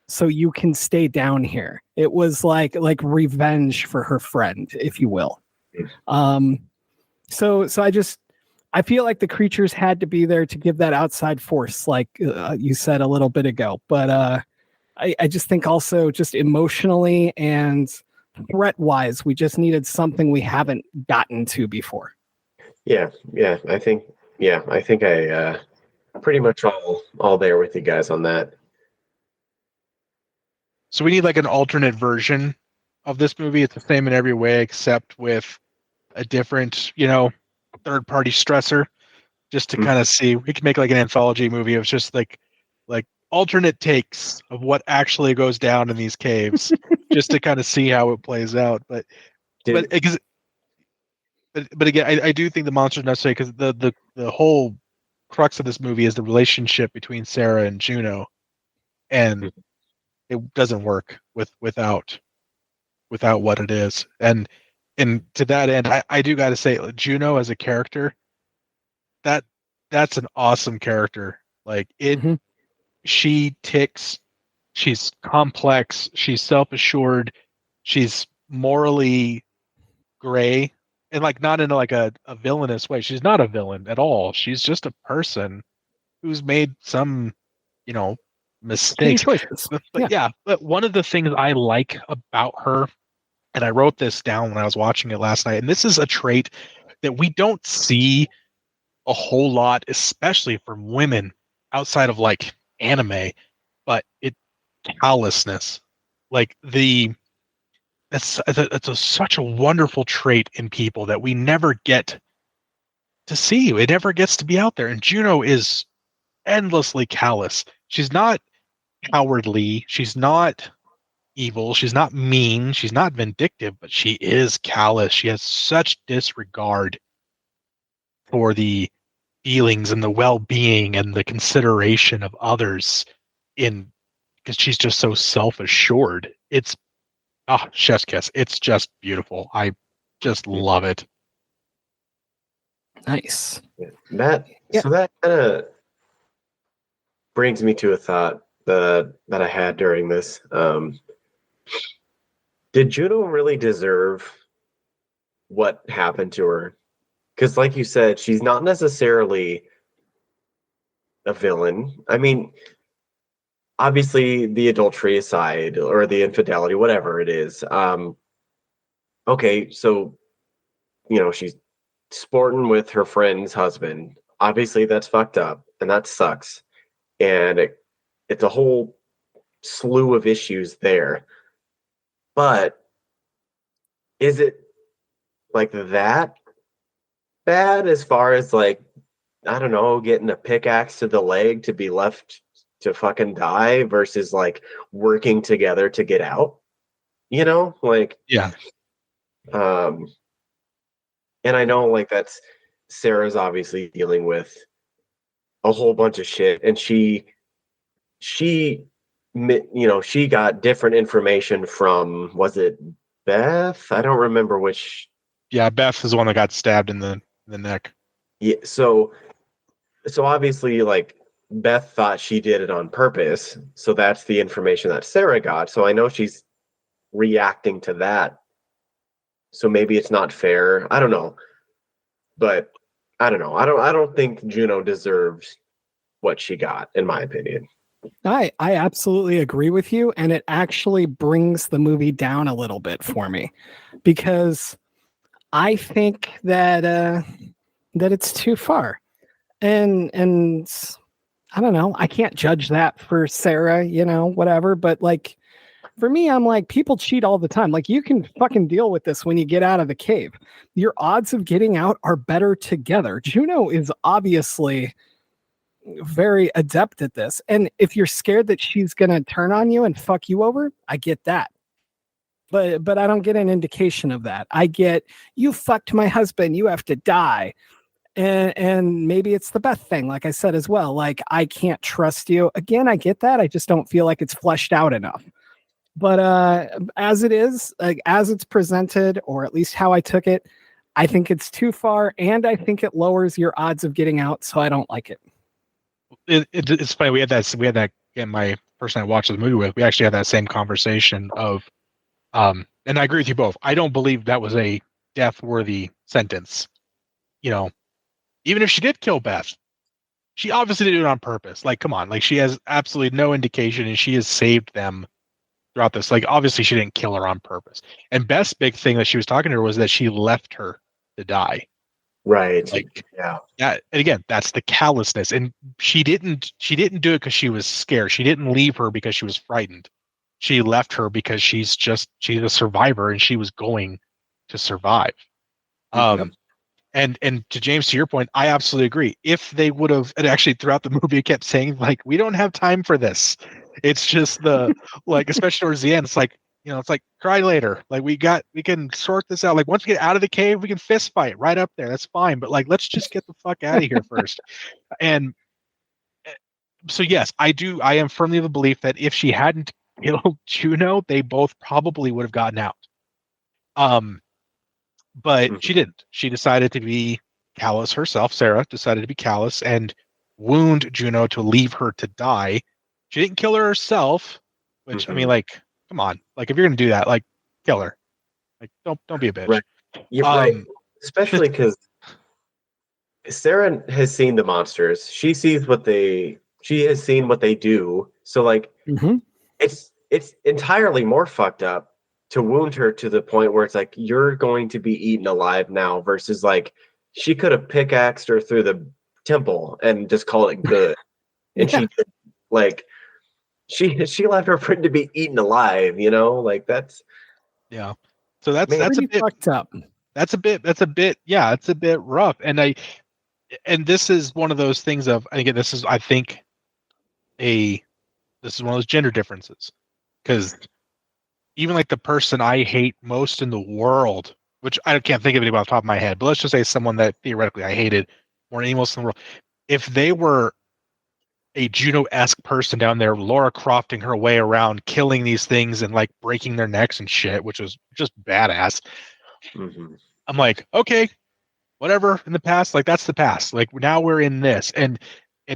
so you can stay down here. It was like revenge for her friend, if you will. So I feel like the creatures had to be there to give that outside force, like you said a little bit ago. But I just think also just emotionally and threat wise, we just needed something we haven't gotten to before. Yeah. I think I pretty much all there with you guys on that. So we need like an alternate version of this movie. It's the same in every way except with a different, third party stressor, just to kind of see. We can make like an anthology movie of just like alternate takes of what actually goes down in these caves, just to kind of see how it plays out. But again, I do think the monster's necessary because the whole crux of this movie is the relationship between Sarah and Juno, and it doesn't work without what it is. And to that end, I do got to say, Juno as a character, that's an awesome character. Like it, she ticks. She's complex. She's self-assured. She's morally gray, and like not in like a villainous way. She's not a villain at all. She's just a person who's made some, mistakes. Choices. But one of the things I like about her, and I wrote this down when I was watching it last night, and this is a trait that we don't see a whole lot, especially from women outside of like anime, but callousness. Like it's such a wonderful trait in people that we never get to see. It never gets to be out there. And Juno is endlessly callous. She's not cowardly. She's not evil. She's not mean. She's not vindictive, but she is callous. She has such disregard for the feelings and the well-being and the consideration of others because she's just so self-assured. It's chef's kiss. It's just beautiful. I just love it. Nice. So that kind of brings me to a thought that I had during this. Did Juno really deserve what happened to her? Because like you said, she's not necessarily a villain. I mean, obviously the adultery aside, or the infidelity, whatever it is. Okay, so she's sporting with her friend's husband. Obviously that's fucked up and that sucks. And it's a whole slew of issues there. But is it like that bad as far as like, I don't know, getting a pickaxe to the leg to be left to fucking die versus like working together to get out? Like, yeah. And I know like that's Sarah's obviously dealing with a whole bunch of shit, and she got different information from, was it Beth? I don't remember which. Yeah, Beth is the one that got stabbed in the neck. Yeah, so obviously like Beth thought she did it on purpose, so that's the information that Sarah got. So I know she's reacting to that. So maybe it's not fair. I don't know. But I don't know. I don't think Juno deserves what she got, in my opinion. I absolutely agree with you, and it actually brings the movie down a little bit for me, because I think that that it's too far, and I don't know. I can't judge that for Sarah, whatever. But like for me, I'm like, people cheat all the time. Like, you can fucking deal with this when you get out of the cave. Your odds of getting out are better together. Juno is obviously very adept at this. And if you're scared that she's going to turn on you and fuck you over, I get that. But I don't get an indication of that. I get, you fucked my husband, you have to die. And maybe it's the Beth thing, like I said as well. Like, I can't trust you. Again, I get that. I just don't feel like it's fleshed out enough. But as it is, like, as it's presented, or at least how I took it, I think it's too far, and I think it lowers your odds of getting out. So I don't like it. It's funny. We had that. And my person I watched the movie with, we actually had that same conversation of, and I agree with you both. I don't believe that was a death-worthy sentence. Even if she did kill Beth, she obviously did it on purpose. Like, come on, like, she has absolutely no indication, and she has saved them throughout this. Like, obviously she didn't kill her on purpose. And Beth's big thing that she was talking to her was that she left her to die. Right. Like, yeah. and again, that's the callousness. And she didn't do it because she was scared. She didn't leave her because she was frightened. She left her because she's a survivor, and she was going to survive. And to James, to your point, I absolutely agree. If they would have, and actually throughout the movie, it kept saying, like, we don't have time for this. It's just like, especially towards the end, it's like, it's like, cry later. Like, we can sort this out. Like, once we get out of the cave, we can fist fight right up there. That's fine. But like, let's just get the fuck out of here first. And so, yes, I am firmly of the belief that if she hadn't killed Juno, they both probably would have gotten out. But she didn't. She decided to be callous herself. Sarah decided to be callous and wound Juno to leave her to die. She didn't kill her herself, which, I mean, like, come on. Like, if you're going to do that, like, kill her. Like, don't be a bitch. Right. You're right. Especially because Sarah has seen the monsters. She has seen what they do. So, like, it's entirely more fucked up to wound her to the point where it's like, you're going to be eaten alive now, versus like, she could have pickaxed her through the temple and just call it good. And she did, like, she left her friend to be eaten alive, like, that's, yeah. So that's a bit fucked up. That's a bit yeah, it's a bit rough. And this is one of those things of, again, this is, I think, this is one of those gender differences, because even like the person I hate most in the world, which I can't think of anybody off the top of my head, but let's just say someone that theoretically I hated more than anyone else in the world, if they were a Juno-esque person down there, Laura Crofting her way around, killing these things and like breaking their necks and shit, which was just badass. I'm like, okay, whatever, in the past, like, that's the past. Like, now we're in this, and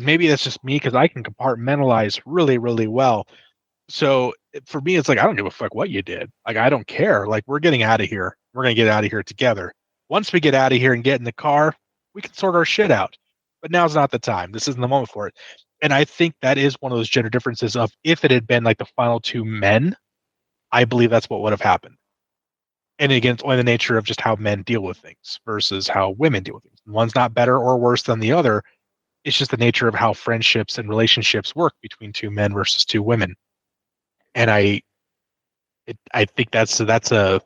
maybe that's just me because I can compartmentalize really, really well. So for me, it's like, I don't give a fuck what you did. Like, I don't care. Like, we're getting out of here. We're going to get out of here together. Once we get out of here and get in the car, we can sort our shit out. But now's not the time. This isn't the moment for it. And I think that is one of those gender differences of, if it had been like the final two men, I believe that's what would have happened. And again, it's only the nature of just how men deal with things versus how women deal with things. One's not better or worse than the other. It's just the nature of how friendships and relationships work between two men versus two women. And I think that's a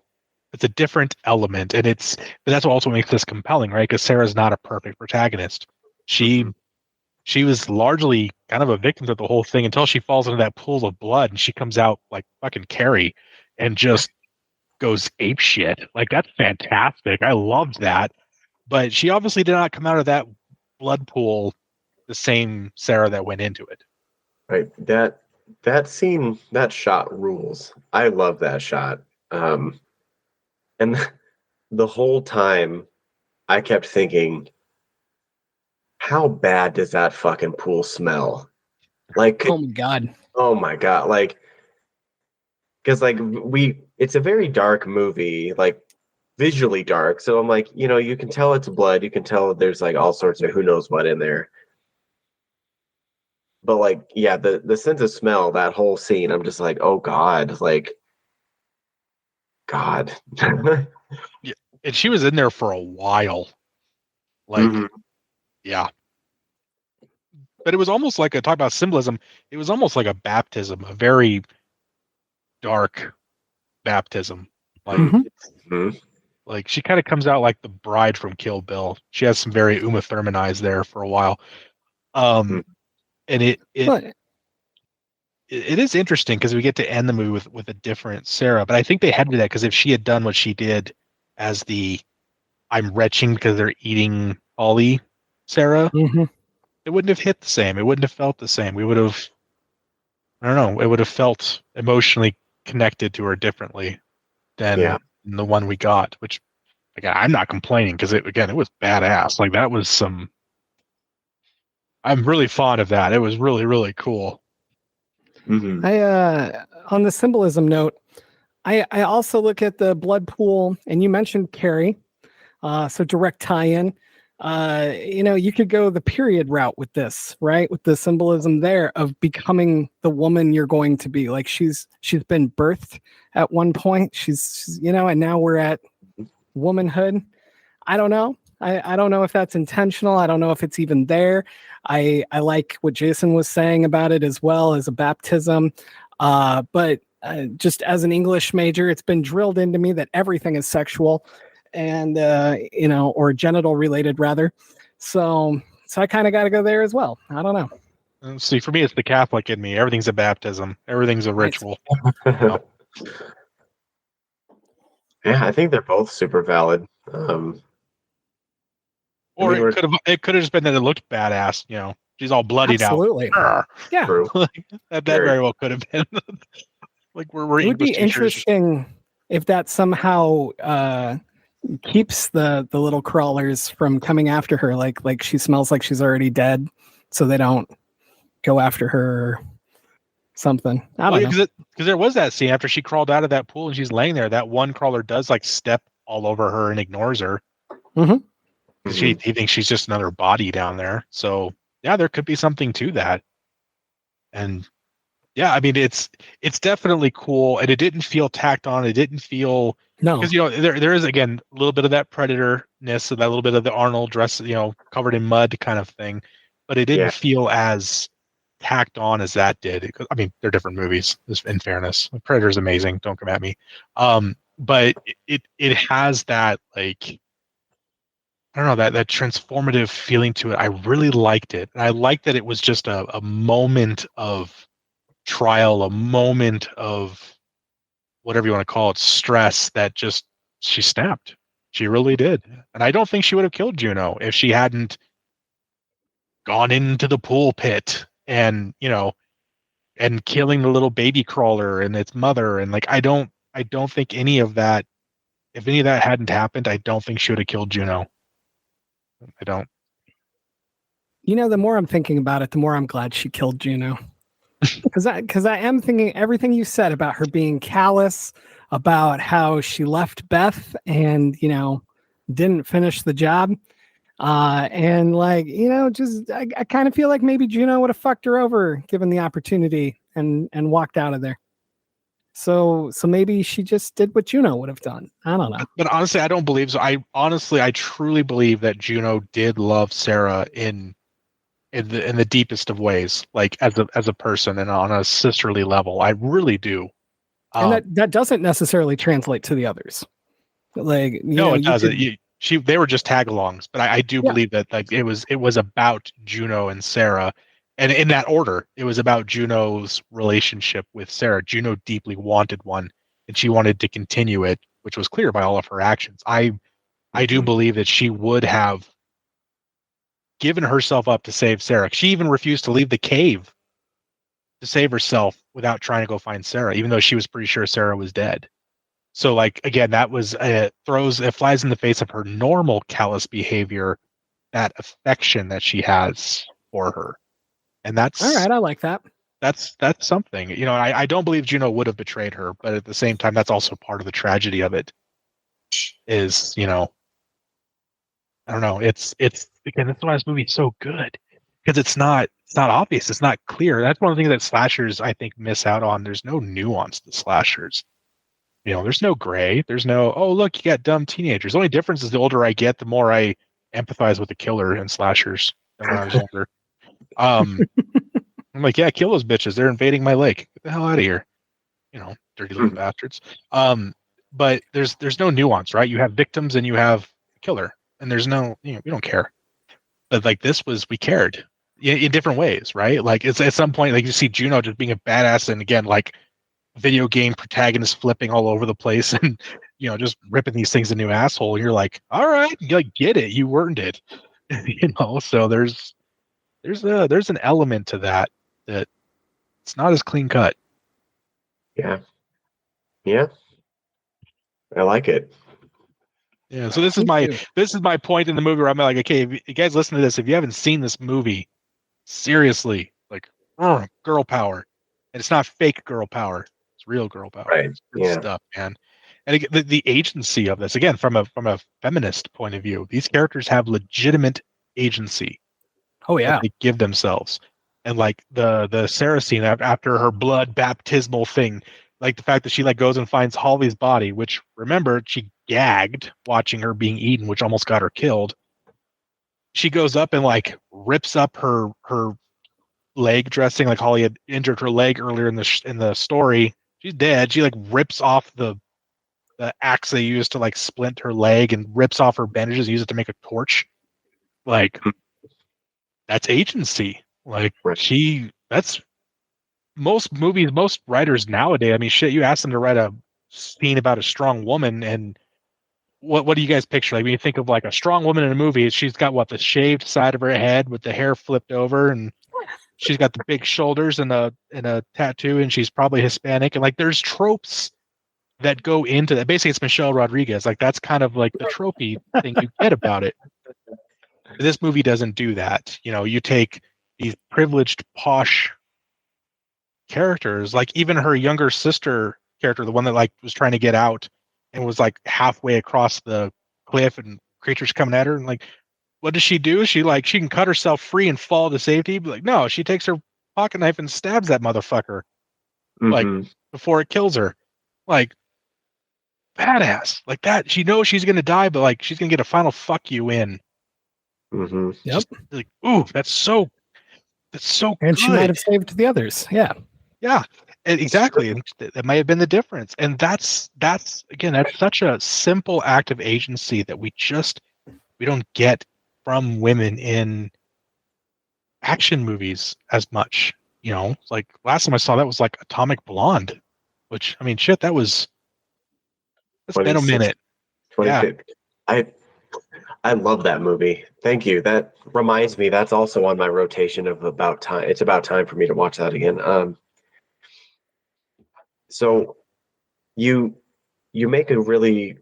different element, and but that's what also makes this compelling, right? Because Sarah's not a perfect protagonist. She was largely kind of a victim to the whole thing until she falls into that pool of blood, and she comes out like fucking Carrie and just goes ape shit. Like, that's fantastic. I loved that. But she obviously did not come out of that blood pool the same Sarah that went into it. Right. That scene, that shot rules. I love that shot. And the whole time I kept thinking, how bad does that fucking pool smell? Like, oh my god. Like, because like it's a very dark movie. Like, visually dark. So I'm like, you can tell it's blood. You can tell there's like all sorts of who knows what in there. But like, yeah, the sense of smell, that whole scene, I'm just like, oh God, like, God. Yeah, and she was in there for a while. Like, Mhm. yeah. But it was almost like talk about symbolism. It was almost like a baptism, a very dark baptism. Like, Mhm. Mhm. like she kind of comes out like the bride from Kill Bill. She has some very Uma Thurman eyes there for a while. Mhm. And But it is interesting because we get to end the movie with a different Sarah. But I think they had to do that because if she had done what she did as the I'm retching because they're eating Ollie Sarah, mhm. it wouldn't have hit the same. It wouldn't have felt the same. We would have, I don't know, it would have felt emotionally connected to her differently Yeah. than the one we got, which again, I'm not complaining because it was badass. Like that was some, I'm really fond of that. It was really, really cool. Mhm. I on the symbolism note, I also look at the blood pool, and you mentioned Carrie, so direct tie-in. You could go the period route with this, right? With the symbolism there of becoming the woman you're going to be. Like she's been birthed at one point. And now we're at womanhood. I don't know. I don't know if that's intentional. I don't know if it's even there. I like what Jason was saying about it as well as a baptism. But just as an English major, it's been drilled into me that everything is sexual and, or genital related rather. So I kind of got to go there as well. I don't know. See, for me, it's the Catholic in me. Everything's a baptism. Everything's a Right. ritual. No. Yeah, I think they're both super valid. I Or mean, we're it could have just been that it looked badass. She's all bloody now. Absolutely. Arr. Yeah. true. Like, that Very. very well could have been. Like we're It would English be teachers. interesting if that somehow keeps the little crawlers from coming after her. Like she smells like she's already dead, so they don't go after her or something. I Well, don't know. because there was that scene after she crawled out of that pool and she's laying there. That one crawler does like step all over her and ignores her Mhm. because Mhm. he thinks she's just another body down there. So yeah, there could be something to that. And yeah, I mean it's definitely cool, and it didn't feel tacked on. It didn't feel No. because there is again a little bit of that predator-ness, and that little bit of the Arnold dress, covered in mud kind of thing, but it didn't Yeah. feel as tacked on as that did. I mean, they're different movies. In fairness, Predator's amazing. Don't come at me. But it has that like I don't know that transformative feeling to it. I really liked it, and I liked that it was just a moment of trial, a moment of whatever you want to call it, stress that just she snapped. She really did. And I don't think she would have killed Juno if she hadn't gone into the pool pit and, and killing the little baby crawler and its mother. And like I don't think any of that if any of that hadn't happened, I don't think she would have killed Juno. I don't. The more I'm thinking about it, the more I'm glad she killed Juno. Because I am thinking everything you said about her being callous, about how she left Beth and didn't finish the job, and like just I kind of feel like maybe Juno would have fucked her over given the opportunity and walked out of there. So maybe she just did what Juno would have done. I don't know. But honestly, I don't believe so. I truly believe that Juno did love Sarah in the deepest of ways, like as a person and on a sisterly level. I really do. And Um, that doesn't necessarily translate to the others. Like no, it you doesn't. could They were just tag-alongs, but I do yeah. believe that like it was about Juno and Sarah, and in that order, it was about Juno's relationship with Sarah. Juno deeply wanted one, and she wanted to continue it, which was clear by all of her actions. I do Mhm. believe that she would have given herself up to save Sarah. She even refused to leave the cave to save herself without trying to go find Sarah, even though she was pretty sure Sarah was dead. So, like again, that was it flies in the face of her normal callous behavior, that affection that she has for her, and All that's right, I like that. that's something. I don't believe Juno would have betrayed her, but at the same time, that's also part of the tragedy of it. is, you know, I don't know. It's again, that's why this movie's so good, because it's not obvious. It's not clear. That's one of the things that slashers, I think, miss out on. There's no nuance to slashers. You know, there's no gray. There's no, oh, look, you got dumb teenagers. The only difference is the older I get, the more I empathize with the killer in slashers than when I was younger. I'm like, yeah, kill those bitches. They're invading my lake. Get the hell out of here. You know, dirty little bastards. But there's no nuance, right? You have victims and you have killer, and there's no, you know, we don't care. But like this was, we cared in different ways, right? Like it's at some point, like you see Juno just being a badass, and again, like video game protagonist flipping all over the place, and you know, just ripping these things a new asshole. And you're like, all right, you like get it, you earned it, you know. So there's an element to that it's not as clean cut. Yeah. Yeah. I like it. Yeah. So this is my point in the movie where I'm like, okay, if you guys listen to this, if you haven't seen this movie, seriously, like, girl power, and it's not fake girl power; it's real girl power. Right. It's good Yeah. stuff, man. And again, the agency of this, again, from a feminist point of view, these characters have legitimate agency Oh that yeah. they give themselves. And like the Sarah scene after her blood baptismal thing, like the fact that she like goes and finds Holly's body, which remember she gagged watching her being eaten, which almost got her killed. She goes up and like rips up her leg dressing, like Holly had injured her leg earlier in the story. She's dead. She like rips off the axe they used to like splint her leg and rips off her bandages, use it to make a torch. Like that's agency. Like Right. that's most movies, most writers nowadays. I mean, shit, you ask them to write a scene about a strong woman, and what do you guys picture? Like when you think of like a strong woman in a movie, she's got what, the shaved side of her head with the hair flipped over, and she's got the big shoulders and a tattoo, and she's probably Hispanic, and like there's tropes that go into that. Basically, it's Michelle Rodriguez. Like that's kind of like the tropey thing you get about it. This movie doesn't do that. You know, you take these privileged, posh characters, like even her younger sister character, the one that like was trying to get out and was like halfway across the cliff and creatures coming at her, and like, what does she do? She can cut herself free and fall to safety. But like, no, she takes her pocket knife and stabs that motherfucker like Mm-hmm. before it kills her. Like badass. Like that. She knows she's gonna die, but like she's gonna get a final fuck you in. Mm-hmm. Yep. Just like, ooh, that's so And good. she might have saved the others. Yeah. Yeah, exactly. And that might have been the difference. And that's again, that's such a simple act of agency that we don't get from women in action movies as much. You know, like last time I saw that was like Atomic Blonde, which I mean, shit, that's been a 26, minute. Yeah. 25. I love that movie. Thank you. That reminds me, that's also on my rotation of about time. It's about time for me to watch that again. So you make a really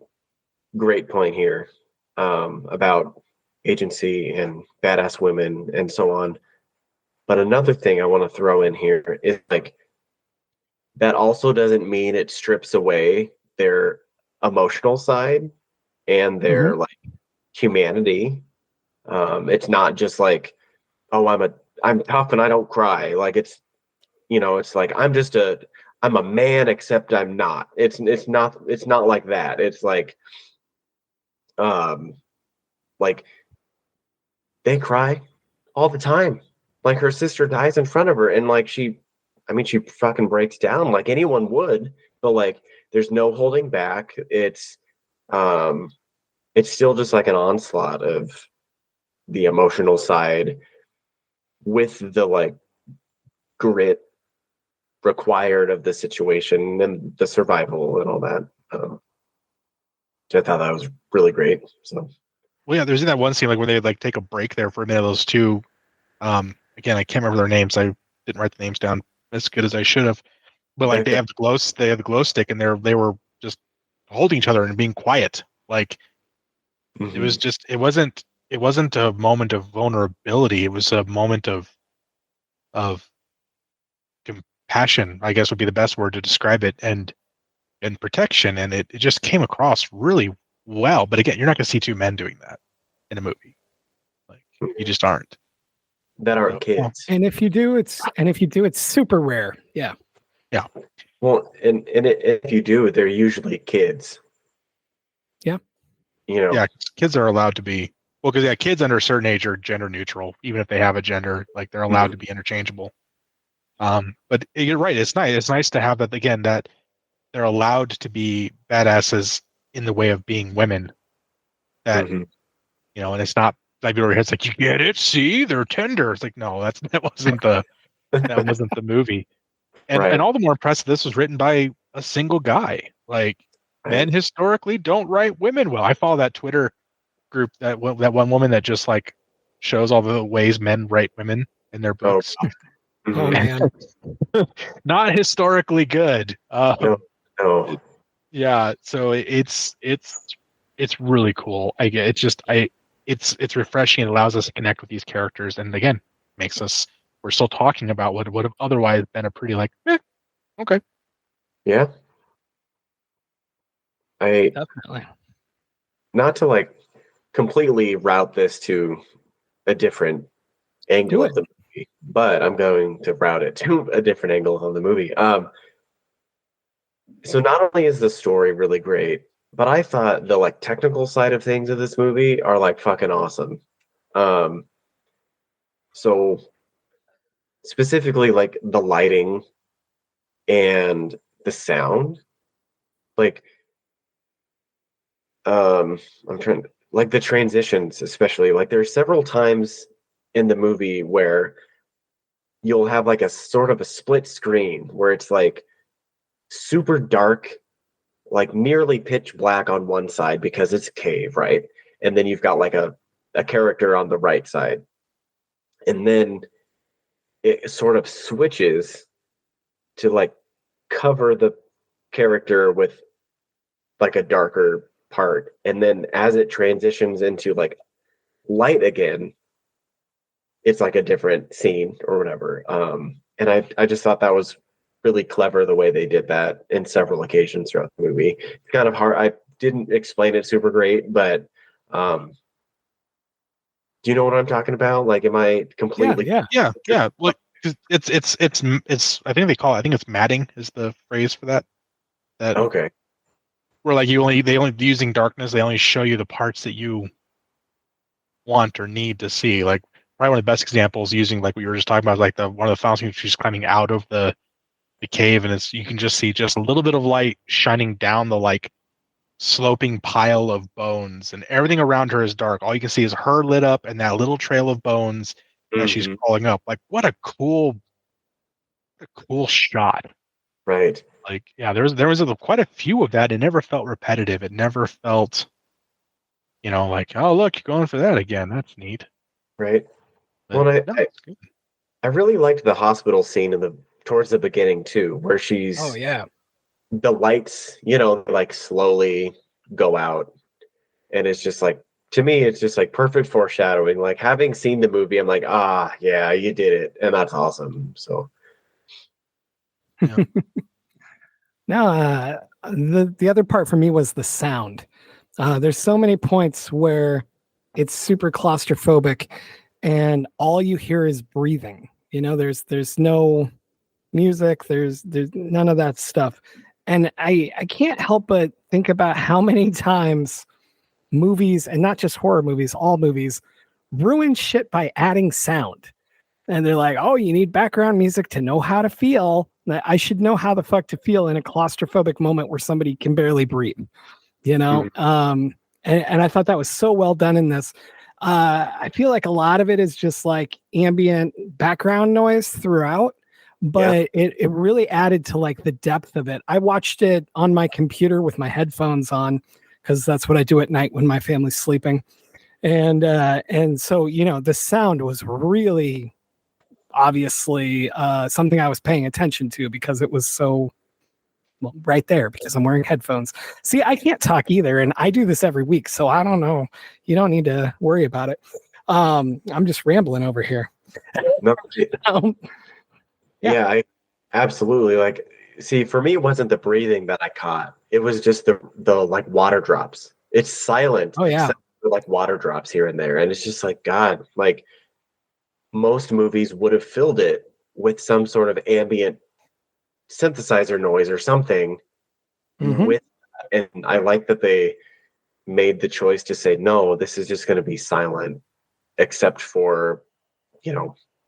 great point here, about agency and badass women and so on. But another thing I want to throw in here is like that also doesn't mean it strips away their emotional side and their Mhm. like humanity. It's not just like, oh, I'm tough and I don't cry. Like it's like I'm a man except I'm not. It's not like that. It's um like they cry all the time. Like her sister dies in front of her and like she fucking breaks down like anyone would, but like there's no holding back. Um it's still just like an onslaught of the emotional side with the like grit required of the situation and the survival and all that. I thought that was really great. So Well, yeah, there's in that one scene like where they like take a break there for a minute. Those two, again, I can't remember their names. I didn't write the names down as good as I should have. But like they have the glow stick, and they were just holding each other and being quiet. Like it was mhm. just it wasn't a moment of vulnerability. It was a moment of compassion, I guess would be the best word to describe it, and protection. And it just came across really well. But again, you're not going to see two men doing that in a movie. Like, you just aren't. That aren't kids. And if you do, it's super rare. Yeah. Yeah. Well, if you do, they're usually kids. Yeah. You know. Yeah, kids are allowed to be because kids under a certain age are gender neutral, even if they have a gender, like they're allowed to be interchangeable. But you're right. It's nice. It's nice to have that again. That they're allowed to be badasses in the way of being women. That and it's not like over here. It's like you get it. See, they're tender. It's like no, that wasn't the movie. And all the more impressive, this was written by a single guy. Like men historically don't write women well. I follow that Twitter group that one woman that just like shows all the ways men write women in their books. Oh man, not historically good. No. Yeah, so it's really cool. It's refreshing. It allows us to connect with these characters, and again, we're still talking about what would have otherwise been a pretty like, okay. Yeah. Definitely. Not to like completely route this to a different angle of the movie, but I'm going to route it to a different angle of the movie. So not only is the story really great, but I thought the like technical side of things of this movie are like fucking awesome. So specifically like the lighting and the sound, like I'm trying like the transitions, especially like there are several times in the movie where you'll have like a sort of a split screen where it's like super dark, like nearly pitch black on one side because it's a cave, right? And then you've got like a character on the right side. And then it sort of switches to like cover the character with like a darker part. And then as it transitions into like light again, it's like a different scene or whatever. And I just thought that was really clever the way they did that in several occasions throughout the movie. It's kind of hard. I didn't explain it super great, but do you know what I'm talking about? Like, am I completely? Yeah. Well, it's I think it's matting is the phrase for that. Okay. Where like they only using darkness, they only show you the parts that you want or need to see. Like probably one of the best examples using like what you were just talking about, like one of the final scenes she's climbing out of the cave, and you can just see just a little bit of light shining down the like sloping pile of bones, and everything around her is dark. All you can see is her lit up and that little trail of bones as she's crawling up. Like what a cool shot. Right. Like yeah, there was quite a few of that. It never felt repetitive. It never felt, like, oh look, you're going for that again. That's neat. Right. But, well, I really liked the hospital scene towards the beginning too, where she's the lights, like slowly go out, and it's just like, to me, it's just like perfect foreshadowing. Like having seen the movie, I'm like, yeah, you did it, and that's awesome. So yeah. Now, the other part for me was the sound. There's so many points where it's super claustrophobic, and all you hear is breathing. There's no music. There's none of that stuff. And I can't help but think about how many times movies, and not just horror movies, all movies, ruin shit by adding sound. And they're like, oh, you need background music to know how to feel. I should know how the fuck to feel in a claustrophobic moment where somebody can barely breathe, And I thought that was so well done in this. I feel like a lot of it is just like ambient background noise throughout, but it really added to like the depth of it. I watched it on my computer with my headphones on because that's what I do at night when my family's sleeping. And so, the sound was really obviously something I was paying attention to because it was so right there because I'm wearing headphones. See, I can't talk either, and I do this every week, so I don't know. You don't need to worry about it. I'm just rambling over here. No, yeah, I absolutely see. For me, it wasn't the breathing that I caught. It was just the like water drops. It's silent, Oh yeah. except for like water drops here and there, and it's just like God. Like most movies would have filled it with some sort of ambient synthesizer noise or something. Mm-hmm. With and I like that they made the choice to say no, this is just going to be silent, except for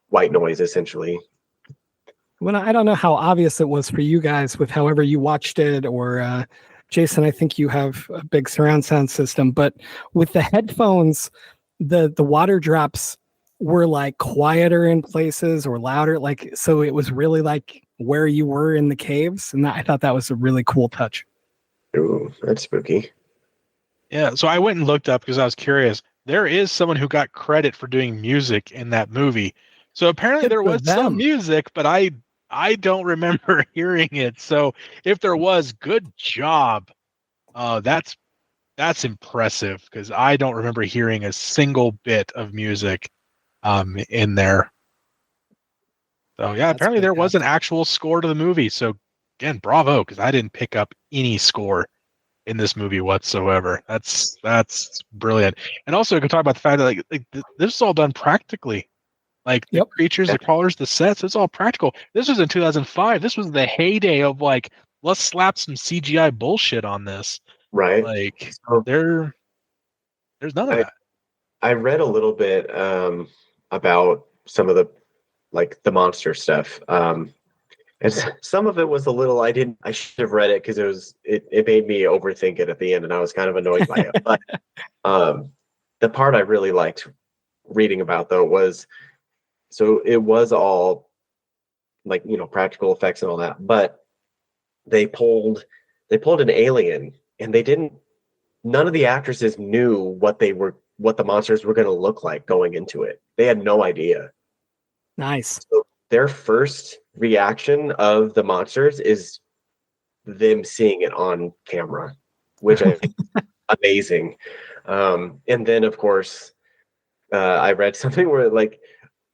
white noise essentially. Well, I don't know how obvious it was for you guys with however you watched it, or Jason, I think you have a big surround sound system, but with the headphones, the water drops were like quieter in places or louder, like so it was really like where you were in the caves, and I thought that was a really cool touch. Ooh, that's spooky. Yeah, so I went and looked up because I was curious. There is someone who got credit for doing music in that movie. So apparently Good there for was some them. music, but I don't remember hearing it. So if there was, good job. That's impressive because I don't remember hearing a single bit of music in there. So yeah, That's apparently there was an fantastic. actual score to the movie. So again, bravo, because I didn't pick up any score in this movie whatsoever. That's brilliant. And also, I could talk about the fact that this is all done practically. Like the Yep. creatures, Yeah, the crawlers, the sets, it's all practical. This was in 2005. This was the heyday of like, let's slap some CGI bullshit on this. right. Like So there's none of I that. I read a little bit about some of the the monster stuff. And some of it was a little I should have read it because it made me overthink it at the end, and I was kind of annoyed by it. But um, the part I really liked reading about though was so it was all practical effects and all that, but they pulled an alien, and they didn't. None of the actresses knew what the monsters were going to look like going into it. They had no idea. Nice. So their first reaction of the monsters is them seeing it on camera, which I think is amazing. And then, of course, I read something where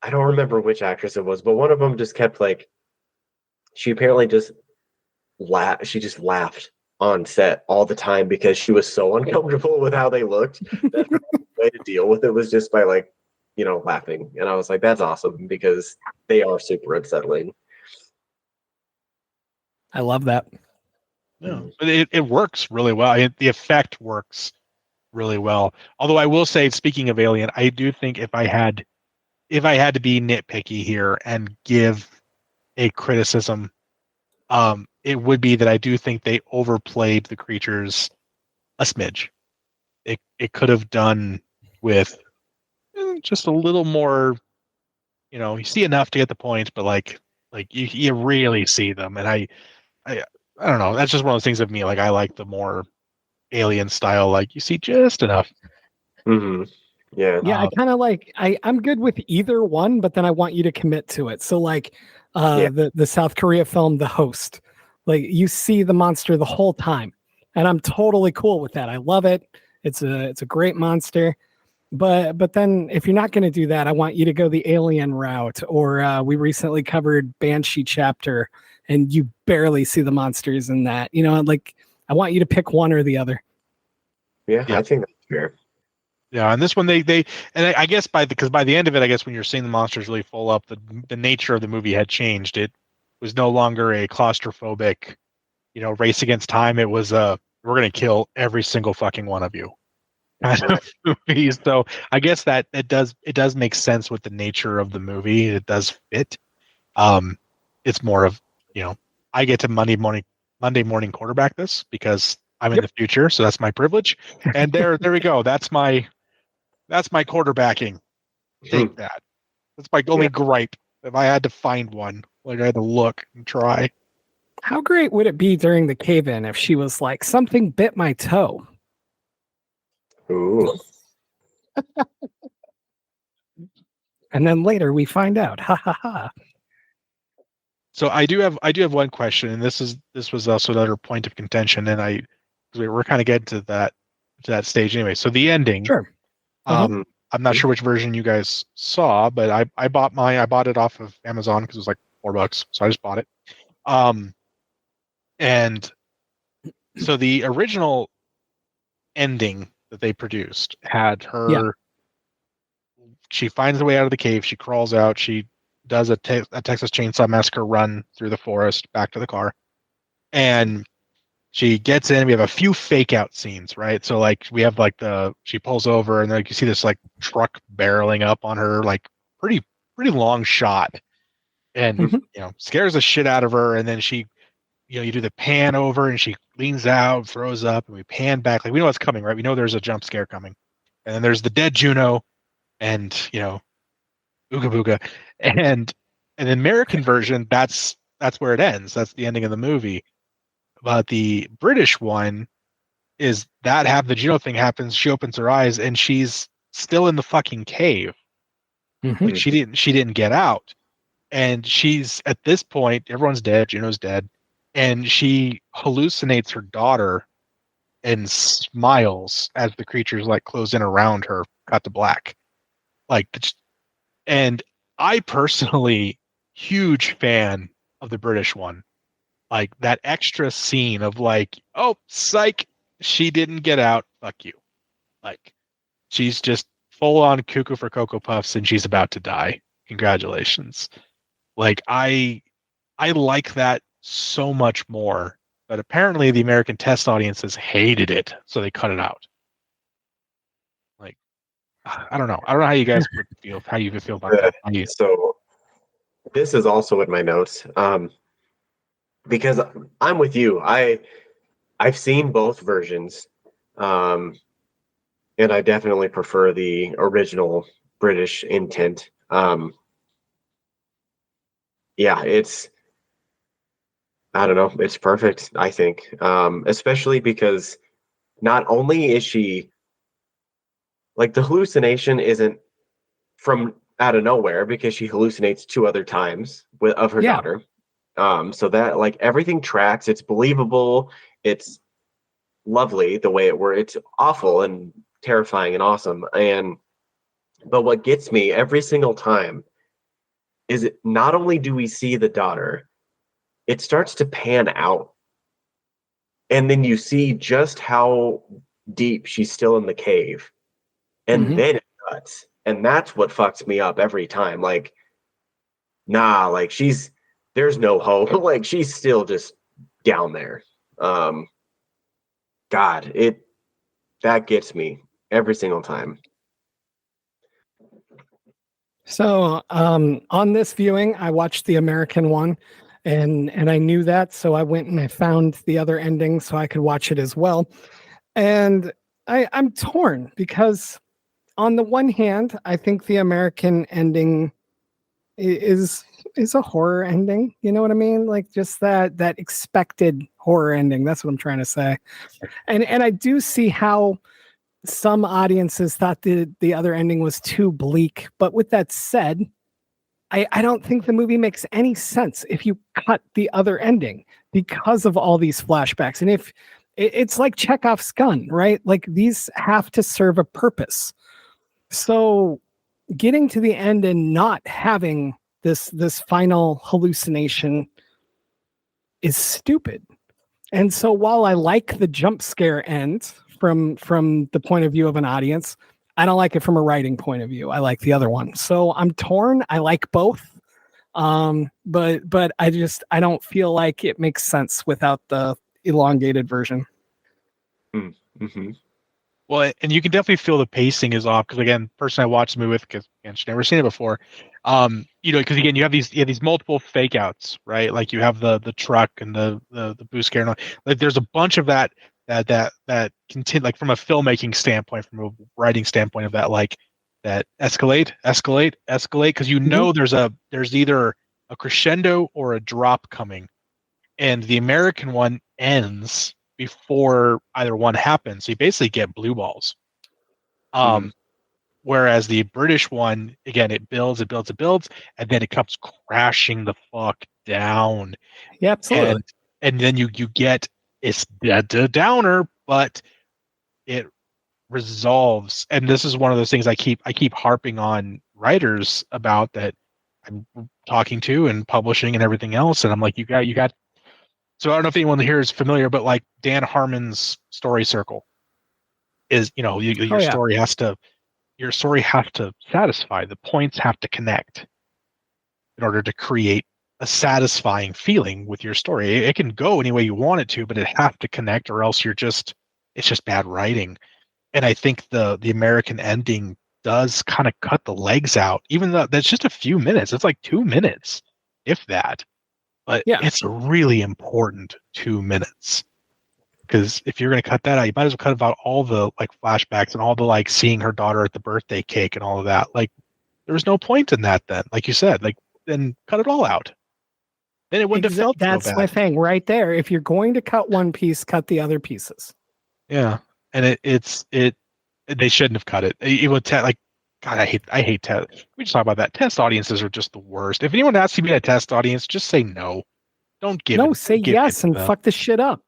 I don't remember which actress it was, but one of them just kept she apparently just she just laughed on set all the time because she was so uncomfortable with how they looked that her way to deal with it was just by laughing. And I was like, that's awesome because they are super unsettling. I love that. Yeah, but it works really well. The effect works really well. Although I will say, speaking of Alien, I do think if I had to be nitpicky here and give a criticism, it would be that I do think they overplayed the creatures a smidge. It could have done with just a little more. You see enough to get the point, but like you really see them, and I I don't know. That's just one of those things of me. Like I like the more alien style. Like you see just enough. Mm-hmm. Yeah. Yeah, I kind of like I'm good with either one, but then I want you to commit to it. So like Yeah. the South Korea film The Host. Like you see the monster the whole time. And I'm totally cool with that. I love it. It's a great monster. But then if you're not going to do that, I want you to go the alien route, or we recently covered Banshee chapter and you barely see the monsters in that. Like I want you to pick one or the other. Yeah. Yeah, I think that's fair. yeah. And this one they and I guess because by the end of it, I guess when you're seeing the monsters really full up, the nature of the movie had changed. It was no longer a claustrophobic, race against time. It was we're gonna kill every single fucking one of you kind Right. of movie. So I guess that it does make sense with the nature of the movie. It does fit. Um, it's more of I get to Monday morning quarterback this because I'm in Yep. the future, so that's my privilege. And there we go. That's my quarterbacking. Take Hmm. that. That's my Yeah. only gripe. If I had to find one, like I had to look and try. How great would it be during the cave in if she was like, something bit my toe? Ooh. And then later we find out. Ha ha ha. So I do have one question, and this was also another point of contention, and 'cause we're kind of getting to that stage anyway. So the ending, Sure. Uh-huh. um, I'm not sure which version you guys saw, but I bought it off of Amazon because it was like $4, so I just bought it. Um, and so the original ending that they produced had her. Yeah. She finds a way out of the cave. She crawls out. She does a Texas Chainsaw Massacre run through the forest back to the car, and she gets in. We have a few fake out scenes, right? So like we have like she pulls over and like you see this like truck barreling up on her, like pretty long shot, and Mhm. scares the shit out of her. And then she, you do the pan over and she leans out, throws up, and we pan back. Like we know what's coming, right? We know there's a jump scare coming, and then there's the dead Juno, and ooga booga, and an American version. That's where it ends. That's the ending of the movie. But the British one is that the Juno thing happens. She opens her eyes and she's still in the fucking cave. Mhm. Like she didn't get out. And she's at this point, everyone's dead, Juno's dead, and she hallucinates her daughter and smiles as the creatures like close in around her, cut to black. Like, and I personally, huge fan of the British one. Like that extra scene of like, oh, psych, she didn't get out. Fuck you. Like she's just full on cuckoo for Cocoa Puffs and she's about to die. Congratulations. Like I like that so much more. But apparently the American test audiences hated it, so they cut it out. Like I don't know. I don't know how you guys feel how you feel about that. So this is also in my notes. Because I'm with you. I've seen both versions. And I definitely prefer the original British intent. Yeah, I don't know, it's perfect, I think. Especially because not only is she like the hallucination isn't from out of nowhere because she hallucinates 2 other times of her Yeah. daughter. So that like everything tracks, it's believable, it's lovely the way it were. It's awful and terrifying and awesome. But what gets me every single time is it not only do we see the daughter, it starts to pan out. And then you see just how deep she's still in the cave. And Mhm. then it cuts. And that's what fucks me up every time. Like, nah, like there's no hope. Like she's still just down there. Um, God, that gets me every single time. So, on this viewing, I watched the American one, and I knew that, so I went and I found the other ending so I could watch it as well. And I'm torn because, on the one hand, I think the American ending is a horror ending. You know what I mean? Like just that expected horror ending. That's what I'm trying to say. And I do see how some audiences thought the other ending was too bleak. But with that said, I don't think the movie makes any sense if you cut the other ending because of all these flashbacks. And if it's like Chekhov's gun, right? Like these have to serve a purpose. So getting to the end and not having this final hallucination is stupid. And so while I like the jump scare end from the point of view of an audience, I don't like it from a writing point of view. I like the other one. So I'm torn. I like both. But I don't feel like it makes sense without the elongated version. Mm-hmm. Well, and you can definitely feel the pacing is off because again, person I watched the movie with because she's never seen it before. Because again, you have these multiple fake outs, right? Like you have the truck and the boost scare and all. Like there's a bunch of that continue like from a filmmaking standpoint, from a writing standpoint of that like that escalate because there's either a crescendo or a drop coming, and the American one ends before either one happens. So you basically get blue balls. Mm-hmm. Whereas the British one, again, it builds, and then it comes crashing the fuck down. Yeah, absolutely. And then you get it's the downer, but it resolves. And this is one of those things I keep harping on writers about that I'm talking to and publishing and everything else. And I'm like, you got so I don't know if anyone here is familiar, but like Dan Harmon's story circle. is, your yeah. story has to satisfy. The points have to connect in order to create a satisfying feeling with your story. It can go any way you want it to, but it has to connect, or else it's just bad writing. And I think the American ending does kind of cut the legs out, even though that's just a few minutes. It's like 2 minutes, if that. But Yeah. it's a really important 2 minutes. Because if you're going to cut that out, you might as well cut out all the like flashbacks and all the like seeing her daughter at the birthday cake and all of that. Like, there was no point in that then. Like you said, like, then cut it all out. Then it wouldn't have felt so That's bad. my thing right there. If you're going to cut one piece, cut the other pieces. Yeah, and they shouldn't have cut it. It would like, God, I hate test. We just talk about that. Test audiences are just the worst. If anyone asks you to be a test audience, just say no. Don't give it. Say give yes and fuck this shit up.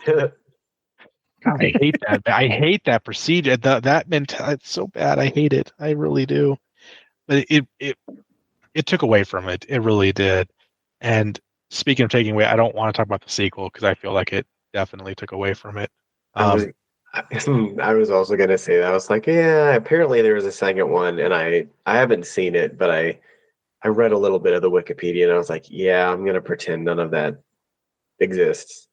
God, I hate that. I hate that procedure. That mentality. It's so bad. I hate it. I really do. But it took away from it. It really did. And speaking of taking away, I don't want to talk about the sequel because I feel like it definitely took away from it. I was also gonna say that. I was like, yeah, apparently there was a second one, and I haven't seen it, but I read a little bit of the Wikipedia, and I was like, yeah, I'm gonna pretend none of that exists.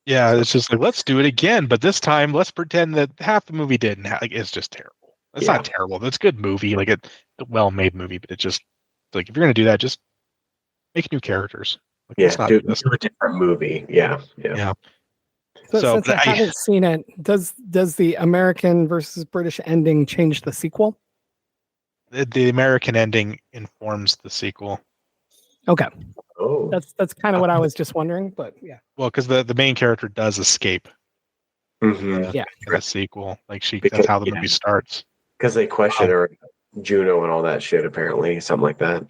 Yeah, it's just like, let's do it again, but this time let's pretend that half the movie didn't. Like, it's just terrible. It's not terrible. It's a good movie, like a well-made movie, but it just like, if you're gonna do that, just make new characters. Like, let's not do this. a different movie. Yeah. So since I haven't seen it, does the American versus British ending change the sequel? The American ending informs the sequel. Okay. Oh, that's kind of what I was just wondering, but yeah. Well, because the main character does escape. mm-hmm. In the sequel, like Because, that's how the movie starts. Because they question her, Juno and all that shit. Apparently, something like that.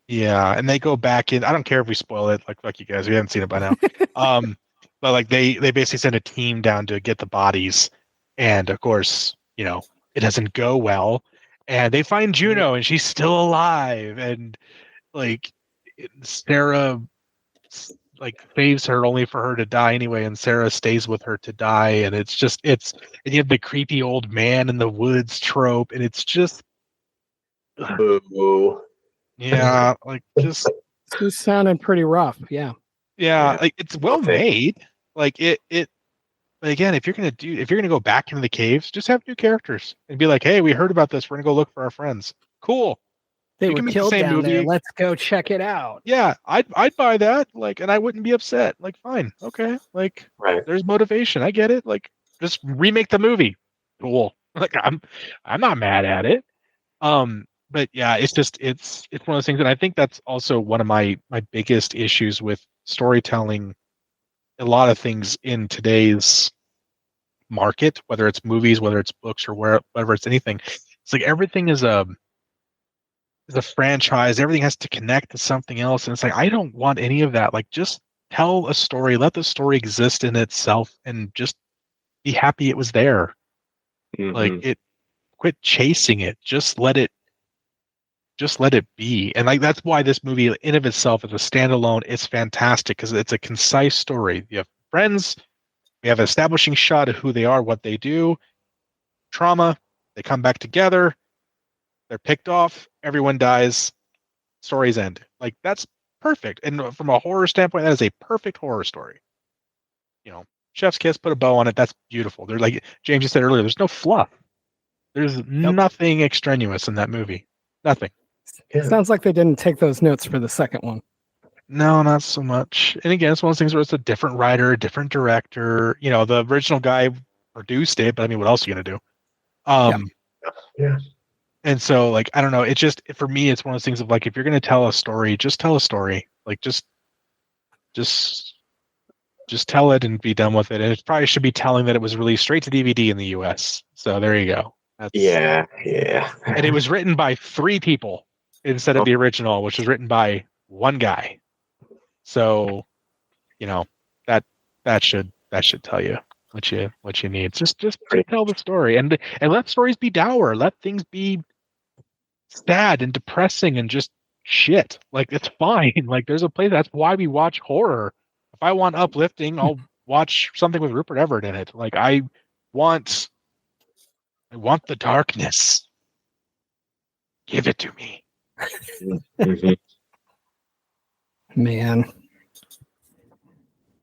Yeah, and they go back in. I don't care if we spoil it. Like, fuck you guys, we haven't seen it by now. But like they basically send a team down to get the bodies, and of course, it doesn't go well. And they find Juno, and she's still alive, and like Sarah like saves her only for her to die anyway, and Sarah stays with her to die, and and you have the creepy old man in the woods trope, and it's just boo. Yeah, like just this sounded pretty rough. Yeah, like it's well made. Like it but again, if you're gonna go back into the caves, just have new characters and be like, hey, we heard about this, we're gonna go look for our friends. Cool. They were killed down there. Let's go check it out. Yeah, I'd buy that. Like, and I wouldn't be upset. Like, fine, okay. Like, there's motivation. I get it. Like, just remake the movie. Cool. Like, I'm not mad at it. But yeah, it's one of those things, and I think that's also one of my biggest issues with storytelling. A lot of things in today's market, whether it's movies, whether it's books, or whether it's anything, it's like everything is a franchise. Everything has to connect to something else, and it's like, I don't want any of that. Like, just tell a story, let the story exist in itself, and just be happy it was there. Like, quit chasing it. Just let it be. And like, that's why this movie in of itself as a standalone is fantastic, because it's a concise story. You have friends, we have an establishing shot of who they are, what they do, trauma, they come back together, they're picked off, everyone dies, stories end. Like, that's perfect. And from a horror standpoint, that is a perfect horror story. Chef's kiss, put a bow on it, that's beautiful. There's, like James just said earlier, there's no fluff. There's nothing extraneous in that movie. Nothing. Sounds like they didn't take those notes for the second one. No, not so much. And again, it's one of those things where it's a different writer, a different director. The original guy produced it, but I mean, what else are you gonna do? Yeah. And so, like, I don't know. It's just, for me, it's one of those things of like, if you're gonna tell a story, just tell a story. Like, just tell it and be done with it. And it probably should be telling that it was released straight to DVD in the US. So there you go. Yeah. And it was written by 3 people instead of the original, which was written by 1 guy. So, that should tell you what you need. Just tell the story, and let stories be dour. Let things be sad and depressing and just shit. Like, it's fine. Like, there's a place. That's why we watch horror. If I want uplifting, I'll watch something with Rupert Everett in it. Like, I want I want the darkness. Give it to me. Mhm. Man.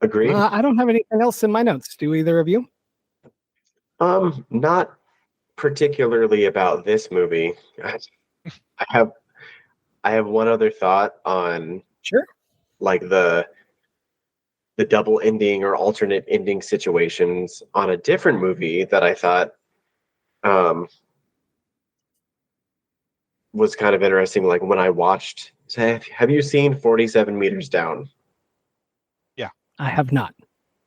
Agreed. I don't have anything else in my notes. Do either of you? Not particularly about this movie. I have I have one other thought on Sure. like the double ending or alternate ending situations on a different movie that I thought um, was kind of interesting. Like when I watched, have you seen 47 Meters Down? Yeah. I have not.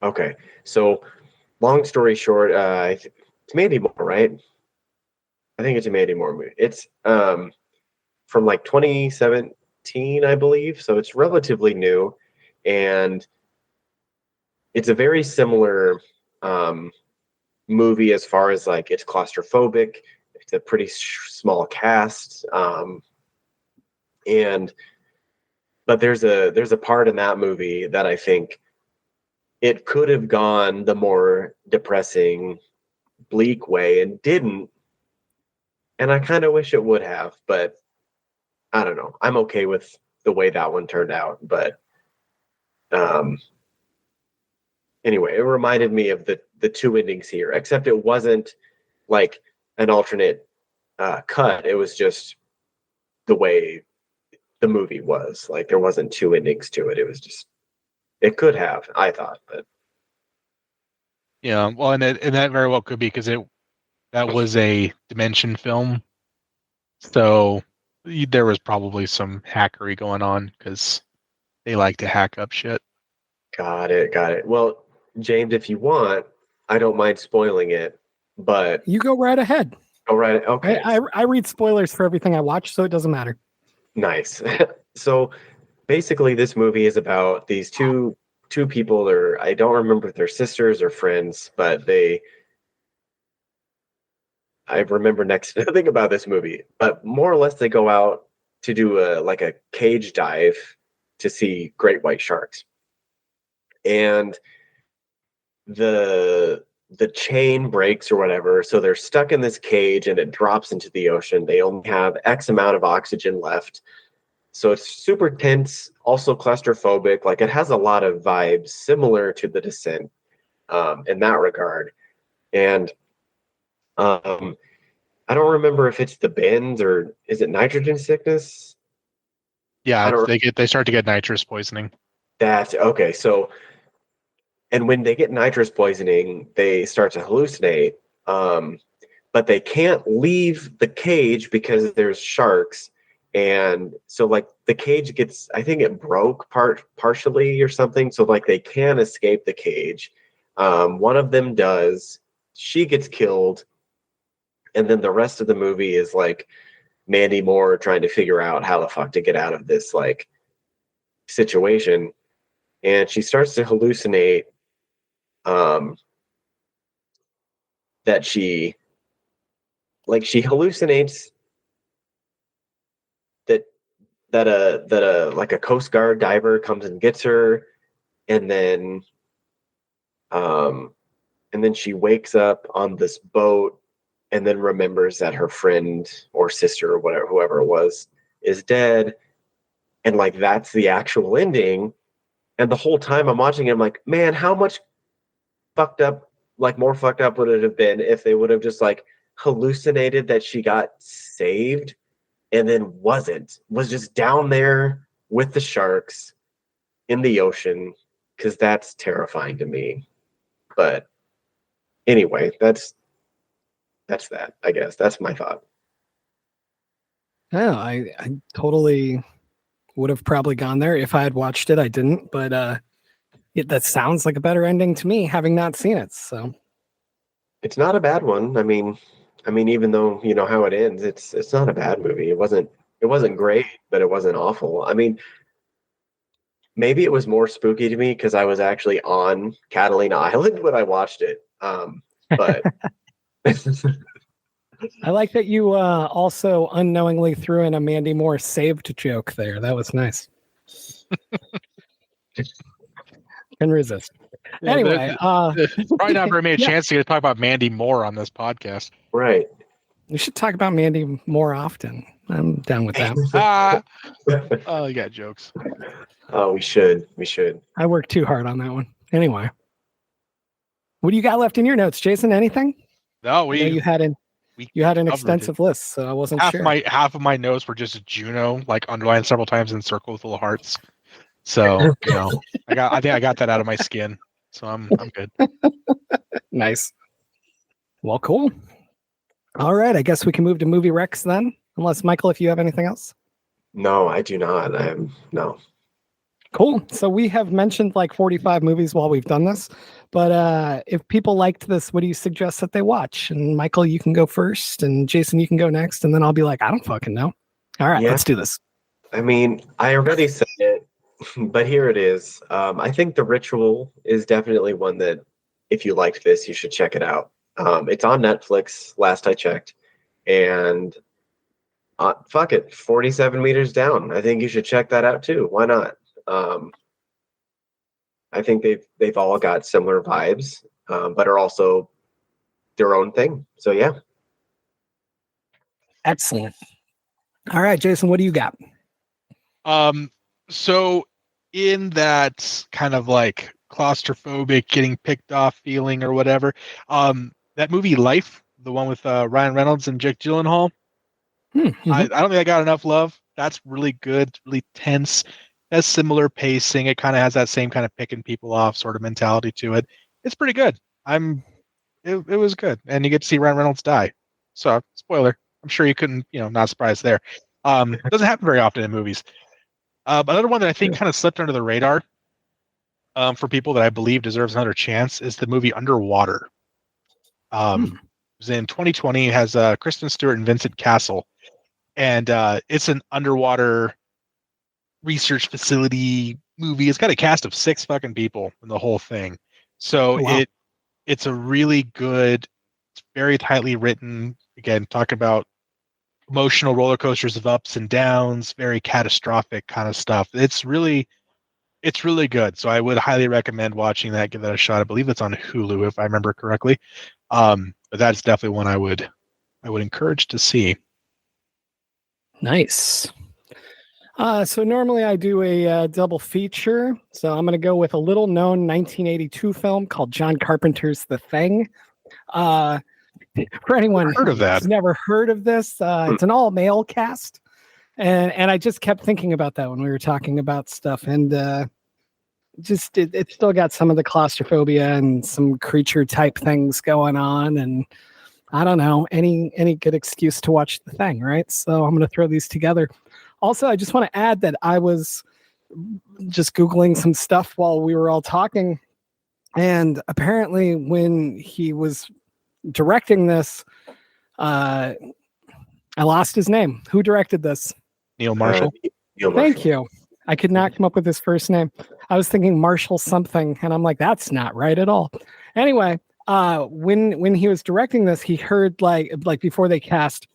Okay, so long story short, it's Mandy Moore, right? I think it's a Mandy Moore movie. It's from like 2017, I believe. So it's relatively new, and it's a very similar um, movie as far as like it's claustrophobic. It's a pretty small cast, and but there's a part in that movie that I think it could have gone the more depressing, bleak way and didn't. And I kind of wish it would have, but I don't know. I'm okay with the way that one turned out. But um, anyway, it reminded me of the two endings here, except it wasn't like an alternate cut. It was just the way the movie was. Like there wasn't two endings to it. It was just it could have, I thought, but Yeah, well, and that very well could be because that was a Dimension film, so there was probably some hackery going on because they like to hack up shit. got it, got it. Well, James, if you want, I don't mind spoiling it, but You go right ahead. all right, okay, I read spoilers for everything I watch, so it doesn't matter. nice. So basically, this movie is about these two people, or I don't remember if they're sisters or friends, but I remember next to nothing about this movie, but more or less they go out to do a cage dive to see great white sharks. And the chain breaks or whatever, so they're stuck in this cage and it drops into the ocean. They only have X amount of oxygen left. So it's super tense, also claustrophobic. Like it has a lot of vibes similar to The Descent in that regard. And um, I don't remember if it's the bends or is it nitrogen sickness? I Yeah, don't. they start to get nitrous poisoning. That's okay. So, and when they get nitrous poisoning, they start to hallucinate. Um, but they can't leave the cage because there's sharks. And so, like the cage gets, I think it broke partially or something. So, like they can escape the cage. One of them does. She gets killed, and then the rest of the movie is like Mandy Moore trying to figure out how the fuck to get out of this like situation, and she starts to hallucinate um, that she hallucinates that that a like a Coast Guard diver comes and gets her, and then um, and then she wakes up on this boat and then remembers that her friend or sister or whatever whoever it was is dead, and like that's the actual ending. And the whole time I'm watching it, I'm like, man, how much fucked up, like more fucked up would it have been if they would have just like hallucinated that she got saved and then was just down there with the sharks in the ocean, because that's terrifying to me. But anyway, that's that, I guess. That's my thought. No, I totally would have probably gone there if I had watched it. I didn't, but that sounds like a better ending to me, having not seen it. So It's not a bad one. I mean, even though you know how it ends, it's not a bad movie. It wasn't great, but it wasn't awful. I mean, maybe it was more spooky to me because I was actually on Catalina Island when I watched it. But I like that you also unknowingly threw in a Mandy Moore saved joke there. That was nice. Can resist. Yeah, Anyway, probably not very many yeah, chance to get to talk about Mandy Moore on this podcast. Right. we should talk about Mandy more often. I'm down with that. Oh, you got jokes. Oh, we should. We should. I worked too hard on that one. Anyway, what do you got left in your notes, Jason? Anything? No, I know we you had an covered extensive list, so I wasn't half sure. half of my notes were just Juno, like underlined several times in circle with little hearts. So I think I got that out of my skin. So I'm good. Nice. Well, cool. All right, I guess we can move to movie recs then. Unless Michael, if you have anything else. No, I do not. No. Cool. So we have mentioned like 45 movies while we've done this, but if people liked this, what do you suggest that they watch? And Michael, you can go first, and Jason, you can go next, and then I'll be like, I don't fucking know. All right, Yeah. let's do this. I mean, I already said it, but here it is. I think The Ritual is definitely one that, if you liked this, you should check it out. It's on Netflix, last I checked, and fuck it, 47 meters down. I think you should check that out too. Why not? I think they've all got similar vibes, but are also their own thing. So yeah. Excellent. All right, Jason, what do you got? So in that kind of like claustrophobic, getting picked off feeling or whatever, that movie Life, the one with Ryan Reynolds and Jake Gyllenhaal, Mm-hmm. I don't think I got enough love. That's really good, really tense. Has similar pacing. It kind of has that same kind of picking people off sort of mentality to it. It's pretty good. It was good, and you get to see Ryan Reynolds die. So spoiler. I'm sure you couldn't, not surprised there. Doesn't happen very often in movies. Another one that I think kind of slipped under the radar for people that I believe deserves another chance is the movie Underwater. It was in 2020. It has Kristen Stewart and Vincent Cassel, and it's an underwater research facility movie. It's got a cast of 6 fucking people in the whole thing. So it's a really good, it's very tightly written. Again, talking about emotional roller coasters of ups and downs, very catastrophic kind of stuff. It's really good. So I would highly recommend watching that, give that a shot. I believe it's on Hulu if I remember correctly. But that's definitely one I would encourage to see. Nice. So normally I do a double feature. So I'm going to go with a little known 1982 film called John Carpenter's The Thing. For anyone who's never heard of this, it's an all male cast. And I just kept thinking about that when we were talking about stuff. And it still got some of the claustrophobia and some creature type things going on. And I don't know, any good excuse to watch The Thing, right? So I'm going to throw these together. Also, I just want to add that I was just Googling some stuff while we were all talking. And apparently when he was directing this, I lost his name. Who directed this? Neil Marshall. Thank you. I could not come up with his first name. I was thinking Marshall something, and I'm like, that's not right at all. Anyway, when he was directing this, he heard like before they cast,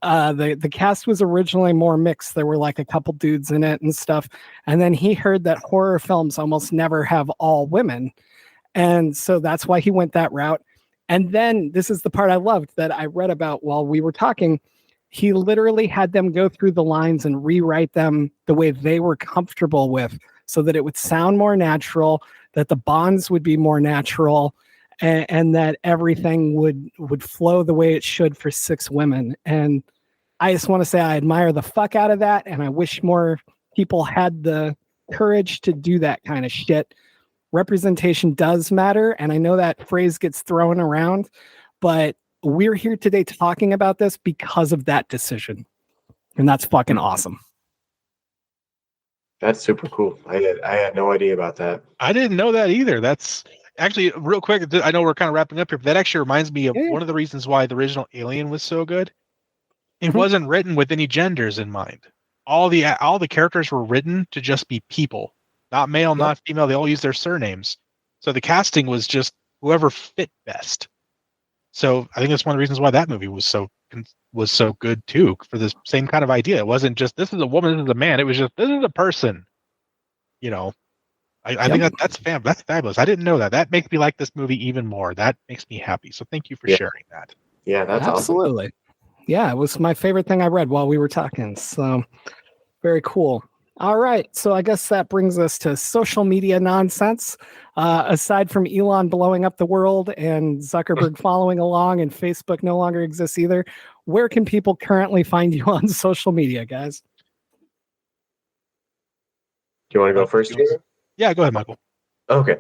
the cast was originally more mixed. There were like a couple dudes in it and stuff, and then he heard that horror films almost never have all women, and so that's why he went that route. And then this is the part I loved that I read about while we were talking. He literally had them go through the lines and rewrite them the way they were comfortable with, so that it would sound more natural, that the bonds would be more natural, and that everything would flow the way it should for 6 women. And I just want to say I admire the fuck out of that, and I wish more people had the courage to do that kind of shit. Representation does matter, and I know that phrase gets thrown around, but we're here today talking about this because of that decision, and that's fucking awesome. That's super cool. I had no idea about that. I didn't know that either. That's actually real quick. I know we're kind of wrapping up here, but that actually reminds me of one of the reasons why the original Alien was so good. It wasn't written with any genders in mind. All the characters were written to just be people, not male, not female. They all use their surnames. So the casting was just whoever fit best. So I think that's one of the reasons why that movie was so good too, for this same kind of idea. It wasn't just this is a woman, this is a man. It was just this is a person, I think that's that's fabulous. I didn't know that. That makes me like this movie even more. That makes me happy. So thank you for Yeah. sharing that. Yeah, that's awesome. Absolutely. Yeah, it was my favorite thing I read while we were talking. So very cool. All right. So I guess that brings us to social media nonsense. Aside from Elon blowing up the world and Zuckerberg following along and Facebook no longer exists either, where can people currently find you on social media, guys? Do you want to go first, Jason? Yeah, go ahead, Michael. Okay.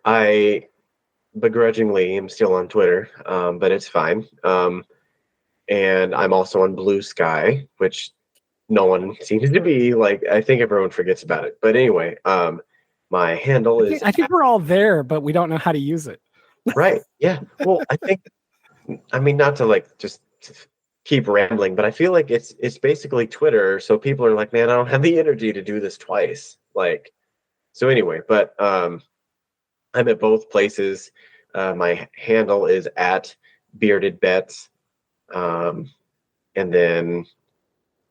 I begrudgingly am still on Twitter, but it's fine. And I'm also on Blue Sky, which no one seems to be. Like, I think everyone forgets about it. But anyway, my handle is I think we're all there, but we don't know how to use it. right. Yeah. Well, I mean, not to like just keep rambling, but I feel like it's basically Twitter. So people are like, man, I don't have the energy to do this twice. Like, so anyway, but I'm at both places. My handle is at Bearded Bets. And then,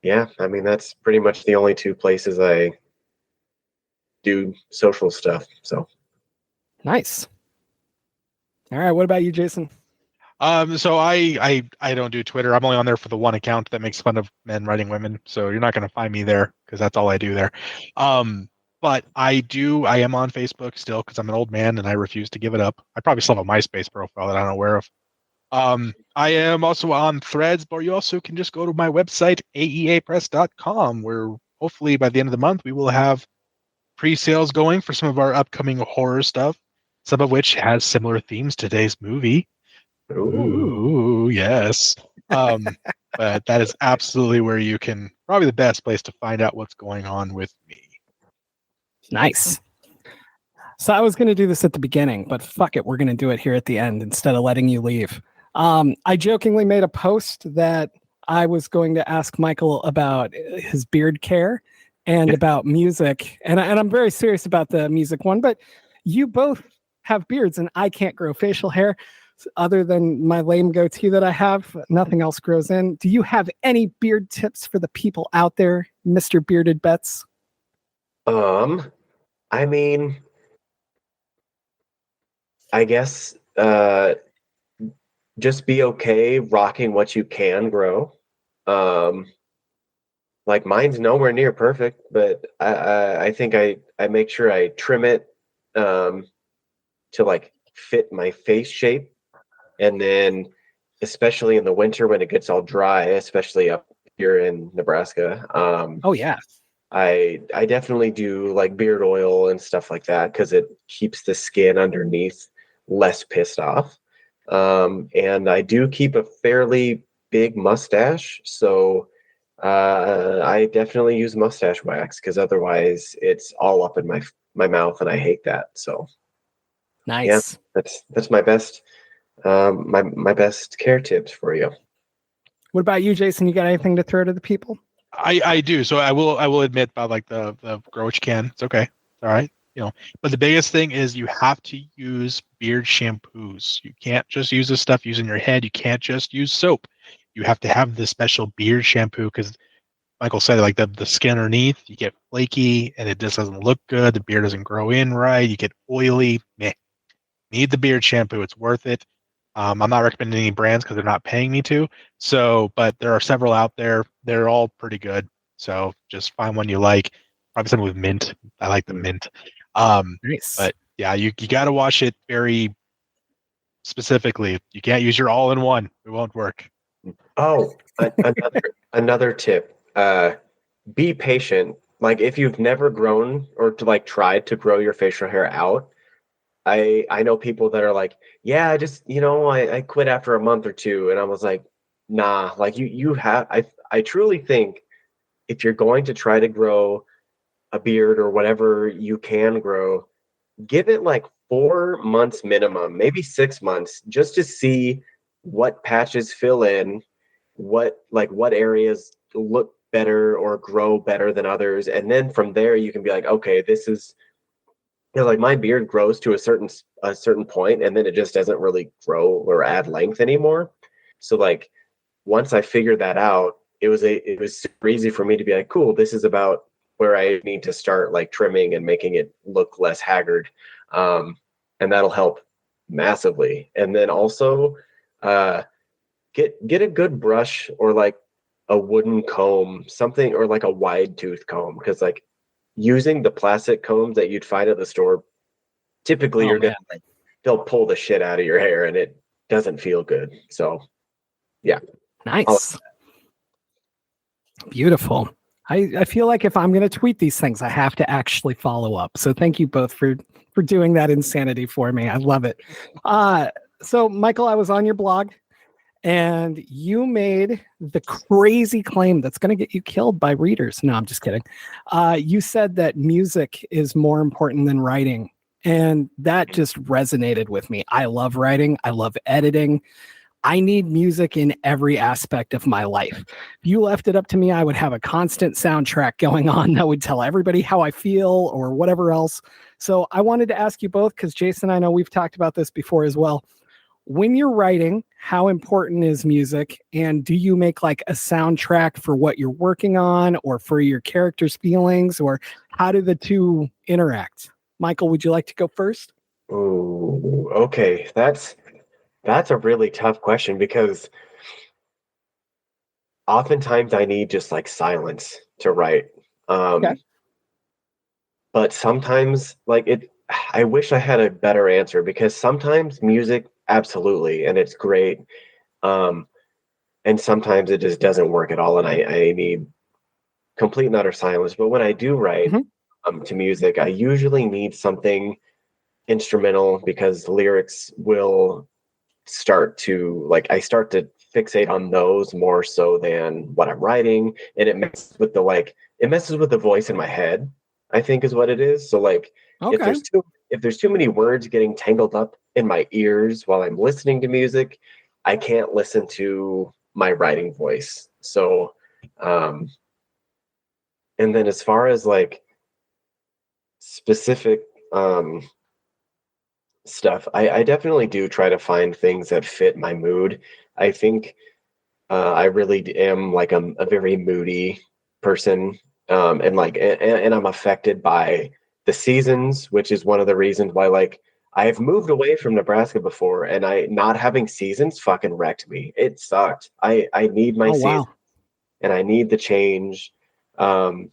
yeah, I mean, that's pretty much the only two places I do social stuff. So Nice. All right. What about you, Jason? So I don't do Twitter. I'm only on there for the one account that makes fun of men writing women. So you're not going to find me there because that's all I do there. But I am on Facebook still because I'm an old man and I refuse to give it up. I probably still have a MySpace profile that I'm not aware of. I am also on Threads, but you also can just go to my website, aeapress.com, where hopefully by the end of the month we will have pre-sales going for some of our upcoming horror stuff, some of which has similar themes to today's movie. Ooh, yes. But that is absolutely where you can, probably the best place to find out what's going on with me. Nice. So I was going to do this at the beginning, but fuck it, we're going to do it here at the end instead of letting you leave. I jokingly made a post that I was going to ask Michael about his beard care and about music, and I'm very serious about the music one. But you both have beards, and I can't grow facial hair other than my lame goatee that I have. Nothing else grows in. Do you have any beard tips for the people out there, Mr. Bearded Bets? I mean, I guess just be okay rocking what you can grow. Like mine's nowhere near perfect, but I think I make sure I trim it to like fit my face shape, and then especially in the winter when it gets all dry, especially up here in Nebraska. Oh yeah. I definitely do like beard oil and stuff like that because it keeps the skin underneath less pissed off. And I do keep a fairly big mustache, so I definitely use mustache wax because otherwise it's all up in my mouth, and I hate that. So nice. yeah, that's my best my best care tips for you. What about you, Jason? You got anything to throw to the people? I do. So I will admit about like the grow what you can. It's okay. All right. But the biggest thing is you have to use beard shampoos. You can't just use this stuff using your head. You can't just use soap. You have to have this special beard shampoo because Michael said like the skin underneath, you get flaky and it just doesn't look good. The beard doesn't grow in right. You get oily. Meh. Need the beard shampoo. It's worth it. I'm not recommending any brands because they're not paying me to. So, but there are several out there. They're all pretty good. So just find one you like. Probably something with mint. I like the mint. Nice. But yeah, you got to wash it very specifically. You can't use your all-in-one. It won't work. Oh, another tip. Be patient. Like if you've never grown or to like tried to grow your facial hair out, I know people that are like, yeah, I just I quit after a month or two, and I was like, nah. Like you have I truly think if you're going to try to grow a beard or whatever you can grow, give it like 4 months minimum, maybe 6 months, just to see what patches fill in, what areas look better or grow better than others, and then from there you can be like, okay, this is like my beard grows to a certain point, and then it just doesn't really grow or add length anymore. So like once I figured that out, it was super easy for me to be like, cool, this is about where I need to start like trimming and making it look less haggard. And that'll help massively. And then also get a good brush or like a wooden comb, something, or like a wide tooth comb, because like using the plastic combs that you'd find at the store, typically you're gonna like, they'll pull the shit out of your hair and it doesn't feel good. So yeah. Nice. Beautiful. I feel like if I'm going to tweet these things, I have to actually follow up. So thank you both for doing that insanity for me. I love it. So Michael, I was on your blog and you made the crazy claim that's going to get you killed by readers. No, I'm just kidding. You said that music is more important than writing. And that just resonated with me. I love writing. I love editing. I need music in every aspect of my life. If you left it up to me, I would have a constant soundtrack going on that would tell everybody how I feel or whatever else. So I wanted to ask you both, because Jason, I know we've talked about this before as well. When you're writing, how important is music? And do you make like a soundtrack for what you're working on or for your character's feelings? Or how do the two interact? Michael, would you like to go first? Oh, okay. That's a really tough question, because oftentimes I need just like silence to write. Okay. But sometimes I wish I had a better answer, because sometimes music, absolutely, and it's great. And sometimes it just doesn't work at all, and I need complete and utter silence. But when I do write to music, I usually need something instrumental, because lyrics will start to I start to fixate on those more so than what I'm writing, and it messes with the voice in my head, I think, is what it is. So Okay. if there's too many words getting tangled up in my ears while I'm listening to music, I can't listen to my writing voice. So and then as far as like specific stuff, I definitely do try to find things that fit my mood. I think I really am like a very moody person, and I'm affected by the seasons, which is one of the reasons why I've moved away from Nebraska before, and I not having seasons fucking wrecked me. It sucked. I need my season, and I need the change. And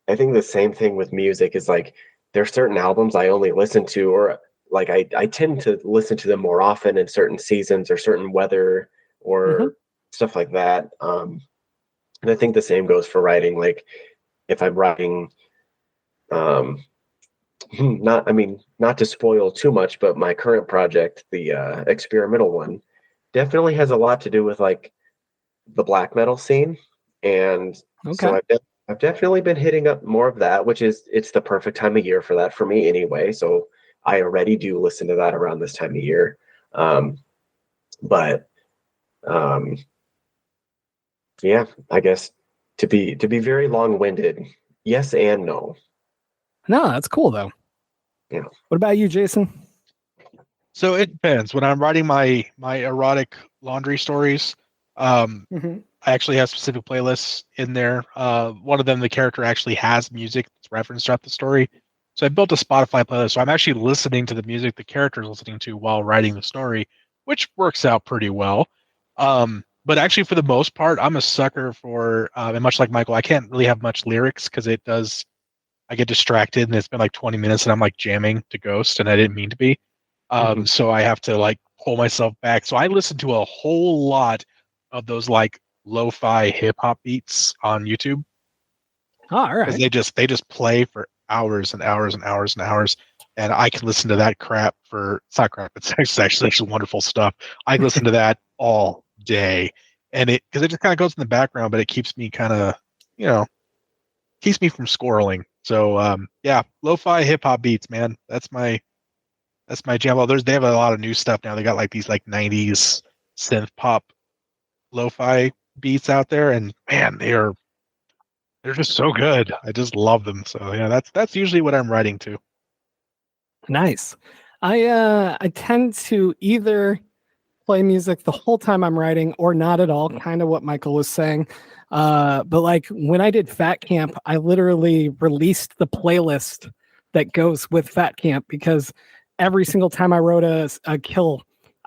I think the same thing with music is like, there's certain albums I only listen to, or I tend to listen to them more often in certain seasons or certain weather or stuff like that. And I think the same goes for writing. Like if I'm writing, not to spoil too much, but my current project, the experimental one, definitely has a lot to do with like the black metal scene. And so I've definitely been hitting up more of that, it's the perfect time of year for that for me anyway. So I already do listen to that around this time of year. Yeah, I guess to be very long-winded, yes and no. No, that's cool though. Yeah. What about you, Jason? So it depends. When I'm writing my erotic laundry stories, I actually have specific playlists in there. One of them, the character actually has music that's referenced throughout the story. So I built a Spotify playlist. So I'm actually listening to the music the character is listening to while writing the story, which works out pretty well. But actually, for the most part, I'm a sucker for, and much like Michael, I can't really have much lyrics because I get distracted and it's been like 20 minutes and I'm like jamming to Ghost and I didn't mean to be. So I have to like pull myself back. So I listen to a whole lot of those like lo-fi hip hop beats on YouTube. All right. Because they just play for hours and hours and hours and hours. And I can listen to that crap it's not crap, it's actually wonderful stuff. I listen to that all day. And because it just kind of goes in the background, but it keeps me kind of, keeps me from squirreling. So yeah, lo-fi hip hop beats, man. That's my jam. Well, they have a lot of new stuff now. They got like these like 90s synth pop lo-fi beats out there, and man, they're just so good. I just love them. So yeah, that's usually what I'm writing to. Nice. I tend to either play music the whole time I'm writing, or not at all, kind of what Michael was saying. But like when I did Fat Camp, I literally released the playlist that goes with Fat Camp because every single time I wrote a kill,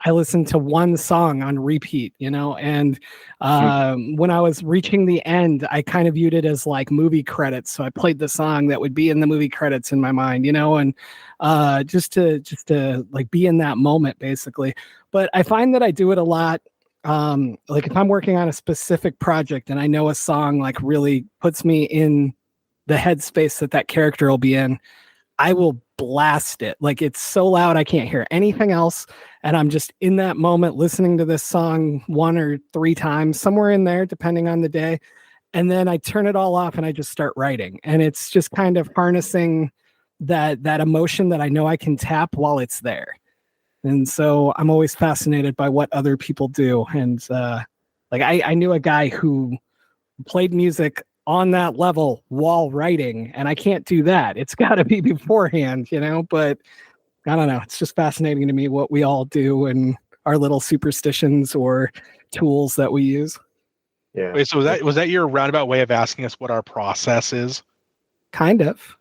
I listened to one song on repeat, and when I was reaching the end, I kind of viewed it as like movie credits. So I played the song that would be in the movie credits in my mind, and just to like be in that moment basically. But I find that I do it a lot. Like if I'm working on a specific project and I know a song like really puts me in the headspace that character will be in, I will blast it. Like it's so loud I can't hear anything else. And I'm just in that moment listening to this song 1 or 3 times, somewhere in there, depending on the day. And then I turn it all off and I just start writing. And it's just kind of harnessing that emotion that I know I can tap while it's there. And so I'm always fascinated by what other people do. And like I knew a guy who played music on that level while writing, and I can't do that. It's got to be beforehand, but I don't know. It's just fascinating to me what we all do and our little superstitions or tools that we use. Yeah. Wait, so was that your roundabout way of asking us what our process is? Kind of.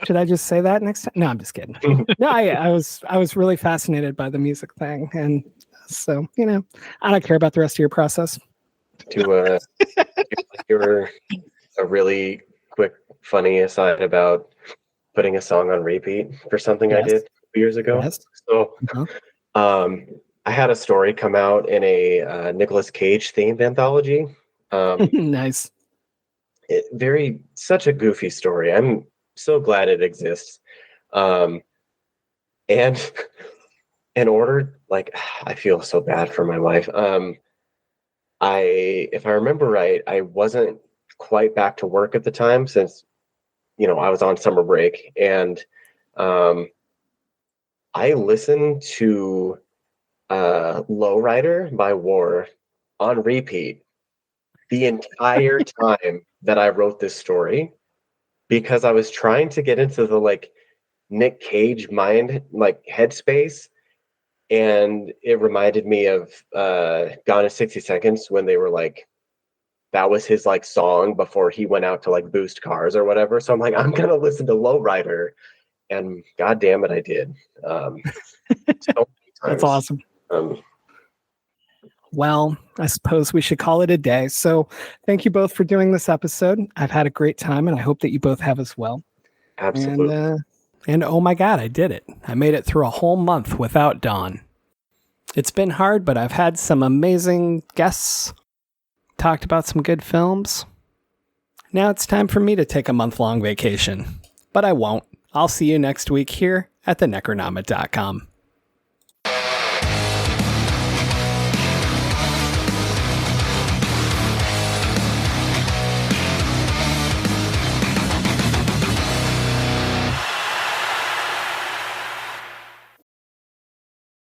Should I just say that next time? No, I'm just kidding. No, I was really fascinated by the music thing, and so I don't care about the rest of your process. To your a really quick, funny aside about putting a song on repeat for something I did 2 years ago. Yes. So, I had a story come out in a Nicolas Cage themed anthology. Nice. Such a goofy story. I'm so glad it exists. And in order, like, I feel so bad for my wife. If I remember right, I wasn't quite back to work at the time since, I was on summer break, and I listened to Lowrider by War on repeat the entire time that I wrote this story, because I was trying to get into the like Nick Cage mind, like headspace. And it reminded me of Gone in 60 Seconds when they were like, that was his like song before he went out to like boost cars or whatever. So I'm like, I'm going to listen to Lowrider. And God damn it, I did. So many times. That's awesome. Well, I suppose we should call it a day. So thank you both for doing this episode. I've had a great time, and I hope that you both have as well. Absolutely. And oh my God, I did it. I made it through a whole month without Dawn. It's been hard, but I've had some amazing guests, talked about some good films. Now it's time for me to take a month-long vacation. But I won't. I'll see you next week here at thenecronomid.com.